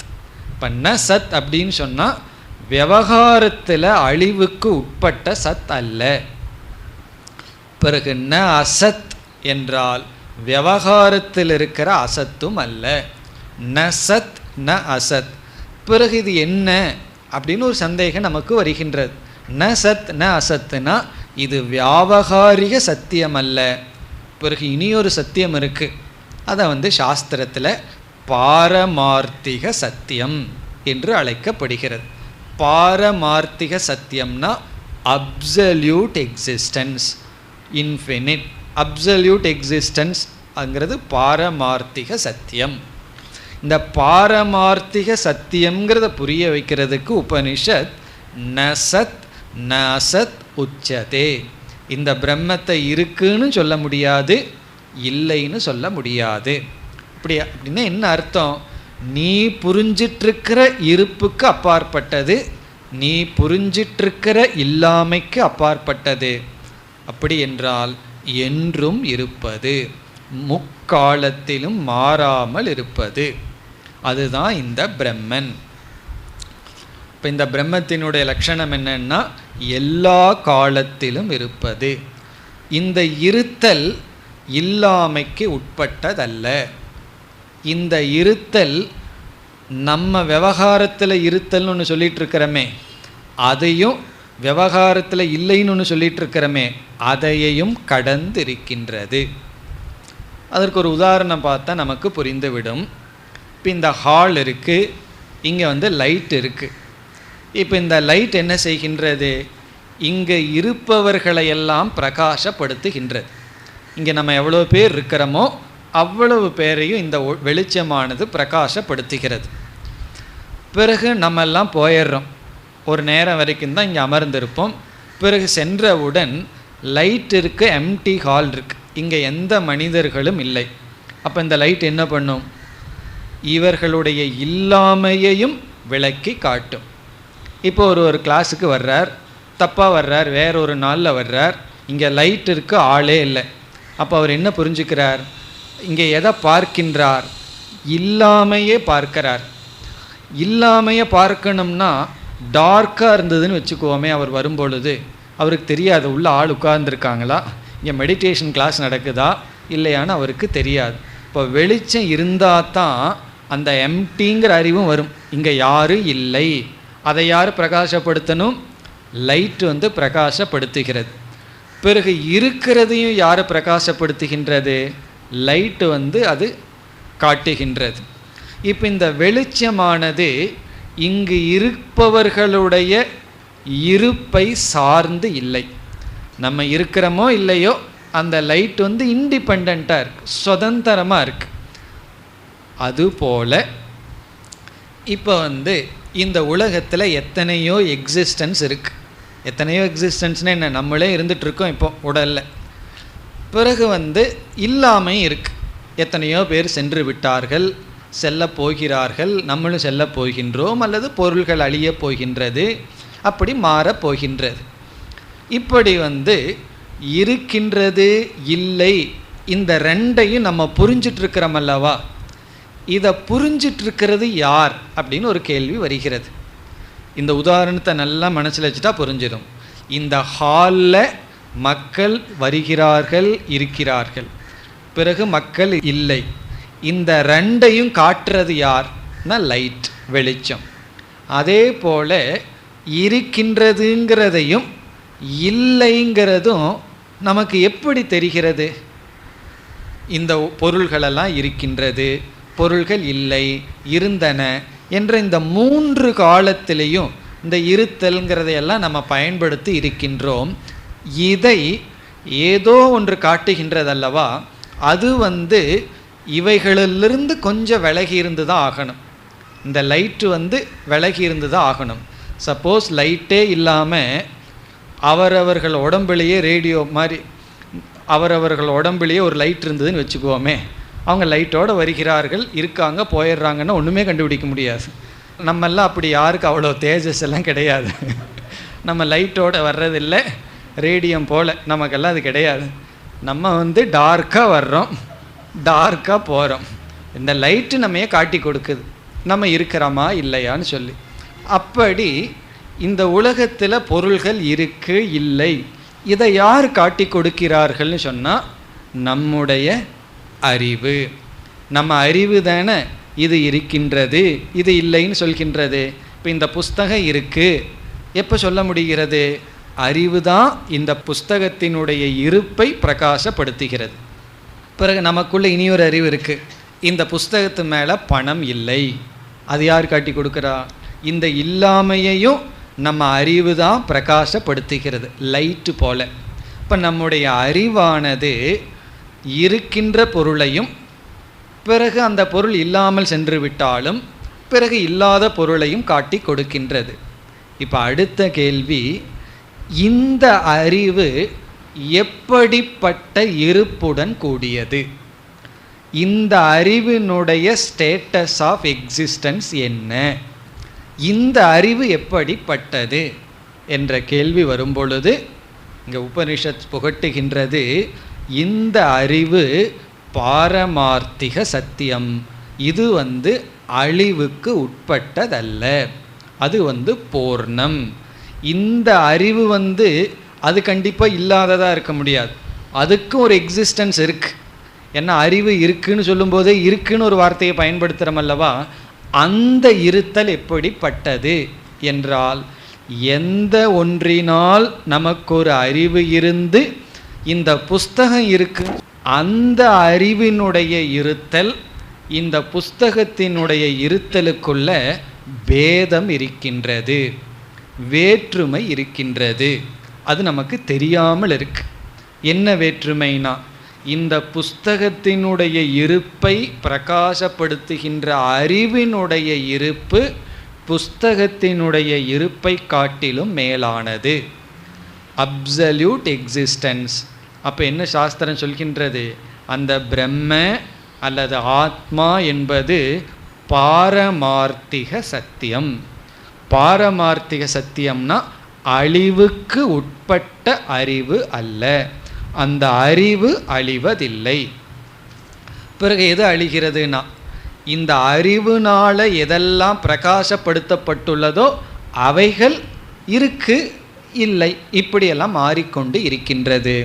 இப்போ ந சத் அப்படின்னு சொன்னால் விவகாரத்தில் அழிவுக்கு உட்பட்ட சத் அல்ல. பிறகு ந அசத் என்றால் விவகாரத்தில் இருக்கிற அசத்தும் அல்ல. ந சத் ந அசத். பிறகு இது என்ன அப்படின்னு ஒரு சந்தேகம் நமக்கு வருகின்றது. ந சத் ந அசத்துனா இது வியாவகாரிக சத்தியம் அல்ல. பிறகு இனியொரு சத்தியம் இருக்குது, அதை சாஸ்திரத்தில் பாரமார்த்திக சத்தியம் என்று அழைக்கப்படுகிறது. பாரமார்த்திக சத்தியம்னா absolute existence, infinite absolute existence அங்கிறது பாரமார்த்திக சத்தியம். இந்த பாரமார்த்திக சத்தியம்ங்கிறத புரிய வைக்கிறதுக்கு உபனிஷத் ந சத் ந அசத் உச்சதே. இந்த பிரம்மத்தை இருக்குன்னு சொல்ல முடியாது, இல்லைன்னு சொல்ல முடியாது. அப்படின்னா என்ன அர்த்தம்? நீ புரிஞ்சிட்ருக்கிற இருப்புக்கு அப்பாற்பட்டது, நீ புரிஞ்சிட்ருக்கிற இல்லாமைக்கு அப்பாற்பட்டது. அப்படி என்றால் என்றும் இருப்பது, முக்காலத்திலும் மாறாமல் இருப்பது, அதுதான் இந்த பிரம்மன். இப்போ இந்த பிரம்மத்தினுடைய லட்சணம் என்னன்னா எல்லா காலத்திலும் இருப்பது. இந்த இருத்தல் இல்லாமைக்கு உட்பட்டதல்ல. இந்த இருத்தல் நம்ம விவகாரத்தில் இருத்தல்னு ஒன்று சொல்லிகிட்டு இருக்கிறோமே, அதையும் விவகாரத்தில் இல்லைன்னு ஒன்று சொல்லிகிட்டு இருக்கிறோமே, அதையும் கடந்திருக்கின்றது. அதற்கு ஒரு உதாரணம் பார்த்தா நமக்கு புரிந்துவிடும். இப்போ இந்த ஹால் இருக்குது, இங்கே லைட் இருக்குது. இப்போ இந்த லைட் என்ன செய்கின்றது? இங்கே இருப்பவர்களையெல்லாம் பிரகாசப்படுத்துகின்றது. இங்கே நம்ம எவ்வளோ பேர் இருக்கிறோமோ அவ்வளவு பேரையும் இந்த வெளிச்சமானது பிரகாசப்படுத்துகிறது. பிறகு நம்ம எல்லாம் போயிடுறோம், ஒரு நேரம் வரைக்கும் தான் இங்கே அமர்ந்திருப்போம். பிறகு சென்றவுடன் லைட் இருக்குது, எம்டி ஹால் இருக்குது, இங்கே எந்த மனிதர்களும் இல்லை. அப்போ இந்த லைட் என்ன பண்ணும்? இவர்களுடைய இல்லாமையையும் விளக்கி காட்டும். இப்போ ஒரு கிளாஸுக்கு வர்றார், தப்பாக வர்றார், வேறொரு நாளில் வர்றார், இங்கே லைட் இருக்குது, ஆளே இல்லை. அப்போ அவர் என்ன புரிஞ்சுக்கிறார்? இங்கே எதை பார்க்கின்றார்? இல்லாமையே பார்க்கிறார். இல்லாமையை பார்க்கணும்னா டார்க்காக இருந்ததுன்னு வச்சுக்குவோமே, அவர் வரும்பொழுது அவருக்கு தெரியாது உள்ள ஆள் உட்கார்ந்துருக்காங்களா, இங்கே மெடிடேஷன் கிளாஸ் நடக்குதா இல்லையான்னு அவருக்கு தெரியாது. இப்போ வெளிச்சம் இருந்தால் தான் அந்த எம்டிங்கிற அறிவும் வரும். இங்கே யாரும் இல்லை, அதை யார் பிரகாசப்படுத்தணும்? லைட்டு பிரகாசப்படுத்துகிறது. பிறகு இருக்கிறதையும் யார் பிரகாசப்படுத்துகின்றது? லைட்டு அது காட்டுகின்றது. இப்போ இந்த வெளிச்சமானது இங்கு இருப்பவர்களுடைய இருப்பை சார்ந்து இல்லை. நம்ம இருக்கிறோமோ இல்லையோ அந்த லைட் இண்டிபெண்ட்டாக இருக்கு, சுதந்திரமாக இருக்கு. அதுபோல் இப்போ இந்த உலகத்தில் எத்தனையோ எக்ஸிஸ்டன்ஸ் இருக்குது. எத்தனையோ எக்ஸிஸ்டன்ஸ்னால் என்ன, நம்மளே இருந்துகிட்ருக்கோம் இப்போ உடலில். பிறகு இல்லாமை இருக்குது. எத்தனையோ பேர் சென்று விட்டார்கள், செல்ல போகிறார்கள், நம்மளும் செல்ல போகின்றோம், அல்லது பொருள்கள் அழிய போகின்றது, அப்படி மாறப் போகின்றது. இப்படி இருக்கின்றது இல்லை, இந்த ரெண்டையும் நம்ம புரிஞ்சிட்ருக்கிறோம் அல்லவா. இதை புரிஞ்சிட்ருக்கிறது யார் அப்படின்னு ஒரு கேள்வி வருகிறது. இந்த உதாரணத்தை நல்லா மனசில் வச்சுட்டா புரிஞ்சிடும். இந்த ஹாலில் மக்கள் வருகிறார்கள், இருக்கிறார்கள், பிறகு மக்கள் இல்லை. இந்த ரெண்டையும் காட்டுறது யார்னா லைட், வெளிச்சம். அதே போல் இருக்கின்றதுங்கிறதையும் இல்லைங்கிறதும் நமக்கு எப்படி தெரிகிறது? இந்த பொருள்களெல்லாம் இருக்கின்றது, பொருள்கள் இல்லை, இருந்தன என்ற இந்த 3 காலத்திலையும் இந்த இருத்தல்ங்கிறதையெல்லாம் நம்ம பயன்படுத்தி இருக்கின்றோம். இதை ஏதோ ஒன்று காட்டுகின்றதல்லவா, அது இவைகளிலிருந்து கொஞ்சம் விலகி இருந்து தான் ஆகணும். இந்த லைட்டு விலகி இருந்து தான் ஆகணும். சப்போஸ் லைட்டே இல்லாமல் அவரவர்கள் உடம்புலையே ரேடியோ மாதிரி அவரவர்கள் உடம்புலையே ஒரு லைட் இருந்ததுன்னு வச்சுக்குவோமே, அவங்க லைட்டோடு வருகிறார்கள், இருக்காங்க, போயிடுறாங்கன்னா ஒன்றுமே கண்டுபிடிக்க முடியாது. நம்மெல்லாம் அப்படி யாருக்கு அவ்வளோ தேஜஸ் எல்லாம் கிடையாது. நம்ம லைட்டோடு வர்றதில்லை, ரேடியம் போல் நமக்கெல்லாம் அது கிடையாது. நம்ம டார்க்காக வர்றோம், டார்க்காக போகிறோம். இந்த லைட்டு நம்மையே காட்டி கொடுக்குது நம்ம இருக்கிறோமா இல்லையான்னு சொல்லி. அப்படி இந்த உலகத்தில் பொருள்கள் இருக்கு இல்லை, இதை யார் காட்டி கொடுக்கிறார்கள்னு சொன்னால் நம்முடைய அறிவு. நம்ம அறிவு தானே இது இருக்கின்றது இது இல்லைன்னு சொல்கின்றது. இப்போ இந்த புஸ்தகம் இருக்குது எப்போ சொல்ல முடிகிறது? அறிவு தான் இந்த புஸ்தகத்தினுடைய இருப்பை பிரகாசப்படுத்துகிறது. பிறகு நமக்குள்ளே இனியொரு அறிவு இருக்குது, இந்த புஸ்தகத்து மேலே பணம் இல்லை, அது யார் காட்டி கொடுக்குறா? இந்த இல்லாமையையும் நம்ம அறிவு தான் பிரகாசப்படுத்துகிறது, லைட்டு போல. இப்போ நம்முடைய அறிவானது இருக்கின்ற பொருளையும், பிறகு அந்த பொருள் இல்லாமல் சென்று விட்டாலும் பிறகு இல்லாத பொருளையும் காட்டி கொடுக்கின்றது. இப்போ அடுத்த கேள்வி, இந்த அறிவு எப்படிப்பட்ட இருப்புடன் கூடியது? இந்த அறிவினுடைய ஸ்டேட்டஸ் ஆஃப் எக்ஸிஸ்டன்ஸ் என்ன? இந்த அறிவு எப்படிப்பட்டது என்ற கேள்வி வரும்பொழுது இங்கே உபனிஷத் புகட்டுகின்றது, இந்த அறிவு பாரமார்த்திக சத்தியம். இது அழிவுக்கு உட்பட்டதல்ல, அது பூர்ணம். இந்த அறிவு அது கண்டிப்பாக இல்லாததாக இருக்க முடியாது, அதுக்கும் ஒரு எக்ஸிஸ்டன்ஸ் இருக்குது. ஏன்னா அறிவு இருக்குன்னு சொல்லும்போதே இருக்குன்னு ஒரு வார்த்தையை பயன்படுத்துகிறோம் அல்லவா. அந்த இருத்தல் எப்படிப்பட்டது என்றால், எந்த ஒன்றினால் நமக்கு ஒரு அறிவு இருந்து இந்த புஸ்தகம் இருக்கு, அந்த அறிவினுடைய இருத்தல் இந்த புஸ்தகத்தினுடைய இருத்தலுக்குள்ள பேதம் இருக்கின்றது, வேற்றுமை இருக்கின்றது. அது நமக்கு தெரியாமல் இருக்கு. என்ன வேற்றுமைனா, இந்த புஸ்தகத்தினுடைய இருப்பை பிரகாசப்படுத்துகின்ற அறிவினுடைய இருப்பு புஸ்தகத்தினுடைய இருப்பை காட்டிலும் மேலானது, அப்சல்யூட் எக்ஸிஸ்டன்ஸ். அப்போ என்ன சாஸ்திரம் சொல்கின்றது? அந்த பிரம்ம அல்லது ஆத்மா என்பது பாரமார்த்திக சத்தியம். பாரமார்த்திக சத்தியம்னா அழிவுக்கு உட்பட்ட அறிவு அல்ல, அந்த அறிவு அழிவதில்லை. பிறகு எது அழிகிறதுனா, இந்த அறிவுனால எதெல்லாம் பிரகாசப்படுத்தப்பட்டுள்ளதோ அவைகள் இருக்கு இல்லை இப்படியெல்லாம் மாறிக்கொண்டு இருக்கின்றது.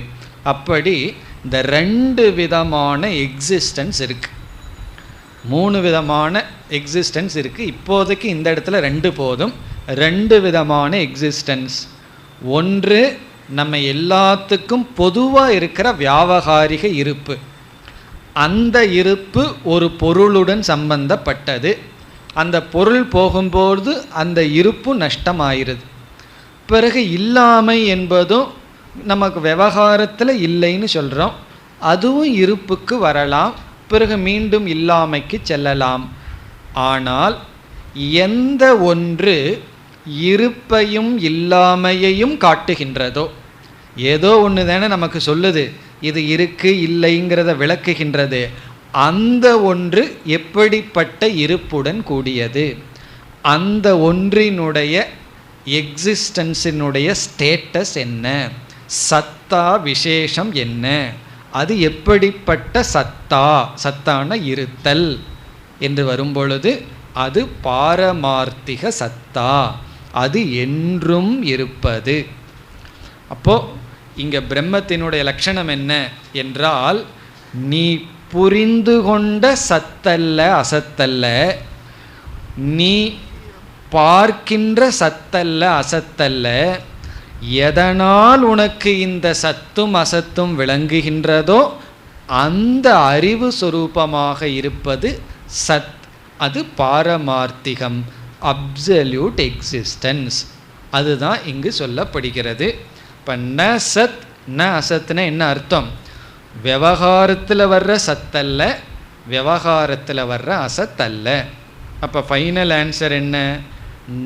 அப்படி இந்த 2 விதமான எக்ஸிஸ்டன்ஸ் இருக்குது, 3 விதமான எக்ஸிஸ்டன்ஸ் இருக்குது. இப்போதைக்கு இந்த இடத்துல 2 போதும். 2 விதமான எக்ஸிஸ்டன்ஸ். ஒன்று நம்ம எல்லாத்துக்கும் பொதுவாக இருக்கிற வியாவகாரிக இருப்பு. அந்த இருப்பு ஒரு பொருளுடன் சம்பந்தப்பட்டது. அந்த பொருள் போகும்போது அந்த இருப்பு நஷ்டமாயிருது. பிறகு இல்லாமை என்பதும் நமக்கு விவகாரத்தில் இல்லைன்னு சொல்கிறோம், அதுவும் இருப்புக்கு வரலாம், பிறகு மீண்டும் இல்லாமைக்கு செல்லலாம். ஆனால் எந்த ஒன்று இருப்பையும் இல்லாமையையும் காட்டுகின்றதோ, ஏதோ ஒன்று தானே நமக்கு சொல்லுது, இது இருக்கு இல்லைங்கிறத விளக்குகின்றது, அந்த ஒன்று எப்படிப்பட்ட இருப்புடன் கூடியது, அந்த ஒன்றினுடைய எக்ஸிஸ்டன்ஸினுடைய ஸ்டேட்டஸ் என்ன, சத்தா விசேஷம் என்ன, அது எப்படிப்பட்ட சத்தா, சத்தான இருத்தல் என்று வரும்பொழுது அது பாரமார்த்திக சத்தா, அது என்றும் இருப்பது. அப்போது இங்கே பிரம்மத்தினுடைய லட்சணம் என்ன என்றால், நீ புரிந்து கொண்ட சத்தல்ல அசத்தல்ல, நீ பார்க்கின்ற சத்தல்ல அசத்தல்ல, எதனால் உனக்கு இந்த சத்தும் அசத்தும் விளங்குகின்றதோ அந்த அறிவு சொரூபமாக இருப்பது சத், அது பாரமார்த்திகம், அப்சல்யூட் எக்ஸிஸ்டன்ஸ். அதுதான் இங்கு சொல்லப்படுகிறது. இப்போ ந சத் ந அசத்துனா என்ன அர்த்தம்? விவகாரத்தில் வர்ற சத்தல்ல, விவகாரத்தில் வர்ற அசத்தல்ல. அப்போ ஃபைனல் ஆன்சர் என்ன?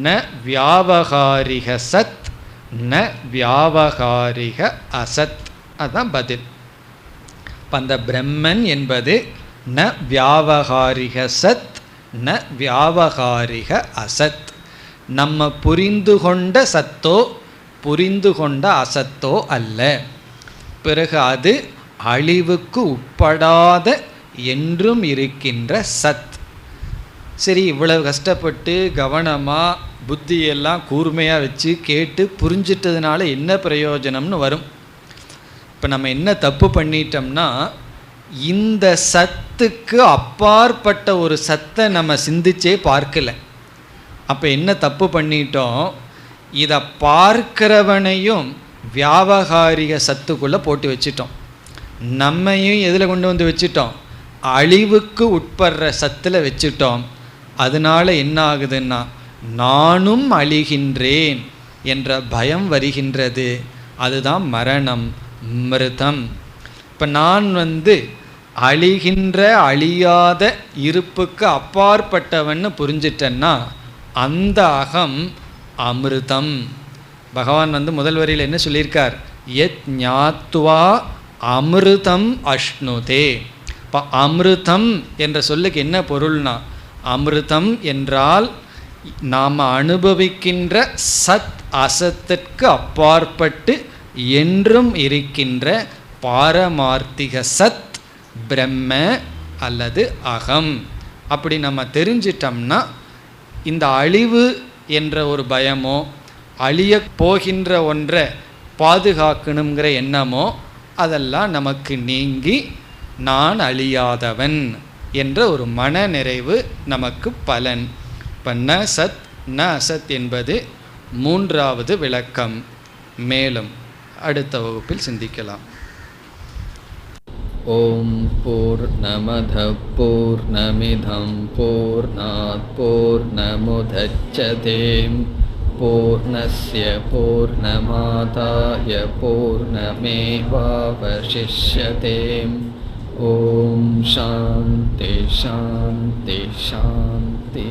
ந வியாவகாரிக சத் ந வியாவகாரிக அசத். அதுதான் பதில். இப்போ அந்த பிரம்மன் என்பது ந வியாவகாரிக சத் ந வியாவகாரிக அசத். நம்ம புரிந்து கொண்ட சத்தோ புரிந்து கொண்ட அசத்தோ அல்ல. பிறகு அது அழிவுக்கு உட்படாத என்றும் இருக்கின்ற சத். சரி, இவ்வளவு கஷ்டப்பட்டு கவனமாக புத்தியெல்லாம் கூர்மையாக வச்சு கேட்டு புரிஞ்சிட்டதுனால என்ன பிரயோஜனம்னு வரும். இப்போ நம்ம என்ன தப்பு பண்ணிட்டோம்னா, இந்த சத்துக்கு அப்பாற்பட்ட ஒரு சத்தை நம்ம சிந்திச்சே பார்க்கல. அப்போ என்ன தப்பு பண்ணிட்டோம்? இதை பார்க்கிறவனையும் வியாவகாரிக சத்துக்குள்ளே போட்டு வச்சிட்டோம், நம்மையும் எதில் கொண்டு வந்து வச்சிட்டோம்? அழிவுக்கு உட்படுற சத்தில் வச்சிட்டோம். அதனால என்ன ஆகுதுன்னா, நானும் அழிகின்றேன் என்ற பயம் வருகின்றது. அதுதான் மரணம், மிருதம். இப்போ நான் அழிகின்ற அழியாத இருப்புக்கு அப்பாற்பட்டவன்னு புரிஞ்சிட்டேன்னா அந்த அகம் அமிர்தம். பகவான் முதல் வரியில் என்ன சொல்லியிருக்கார்? யத் ஞாத்வா அமிர்தம் அஷ்ணுதே. இப்போ அமிர்தம் என்ற சொல்லுக்கு என்ன பொருள்னா, அமிர்தம் என்றால் நாம் அனுபவிக்கின்ற சத் அசத்திற்கு அப்பாற்பட்டு என்றும் இருக்கின்ற பாரமார்த்திக சத் பிரம்ம அல்லது அகம். அப்படி நம்ம தெரிஞ்சிட்டோம்னா இந்த அழிவு என்ற ஒரு பயமோ, அழிய போகின்ற ஒன்றை பாதுகாக்கணுங்கிற எண்ணமோ அதெல்லாம் நமக்கு நீங்கி நான் அழியாதவன் என்ற ஒரு மன நிறைவு நமக்கு பலன். இப்போ ந சத் ந அசத் என்பது மூன்றாவது விளக்கம். மேலும் அடுத்த வகுப்பில் சிந்திக்கலாம். ஓம் பூர்ணமத பூர்ணமிதம் பூர்ணாத் பூர்ணமுதச்யதே பூர்ணஸ்ய பூர்ணமாதாய பூர்ணமேவாவசிஷ்யதே. ஓம் சாந்தி சாந்தி சாந்தி.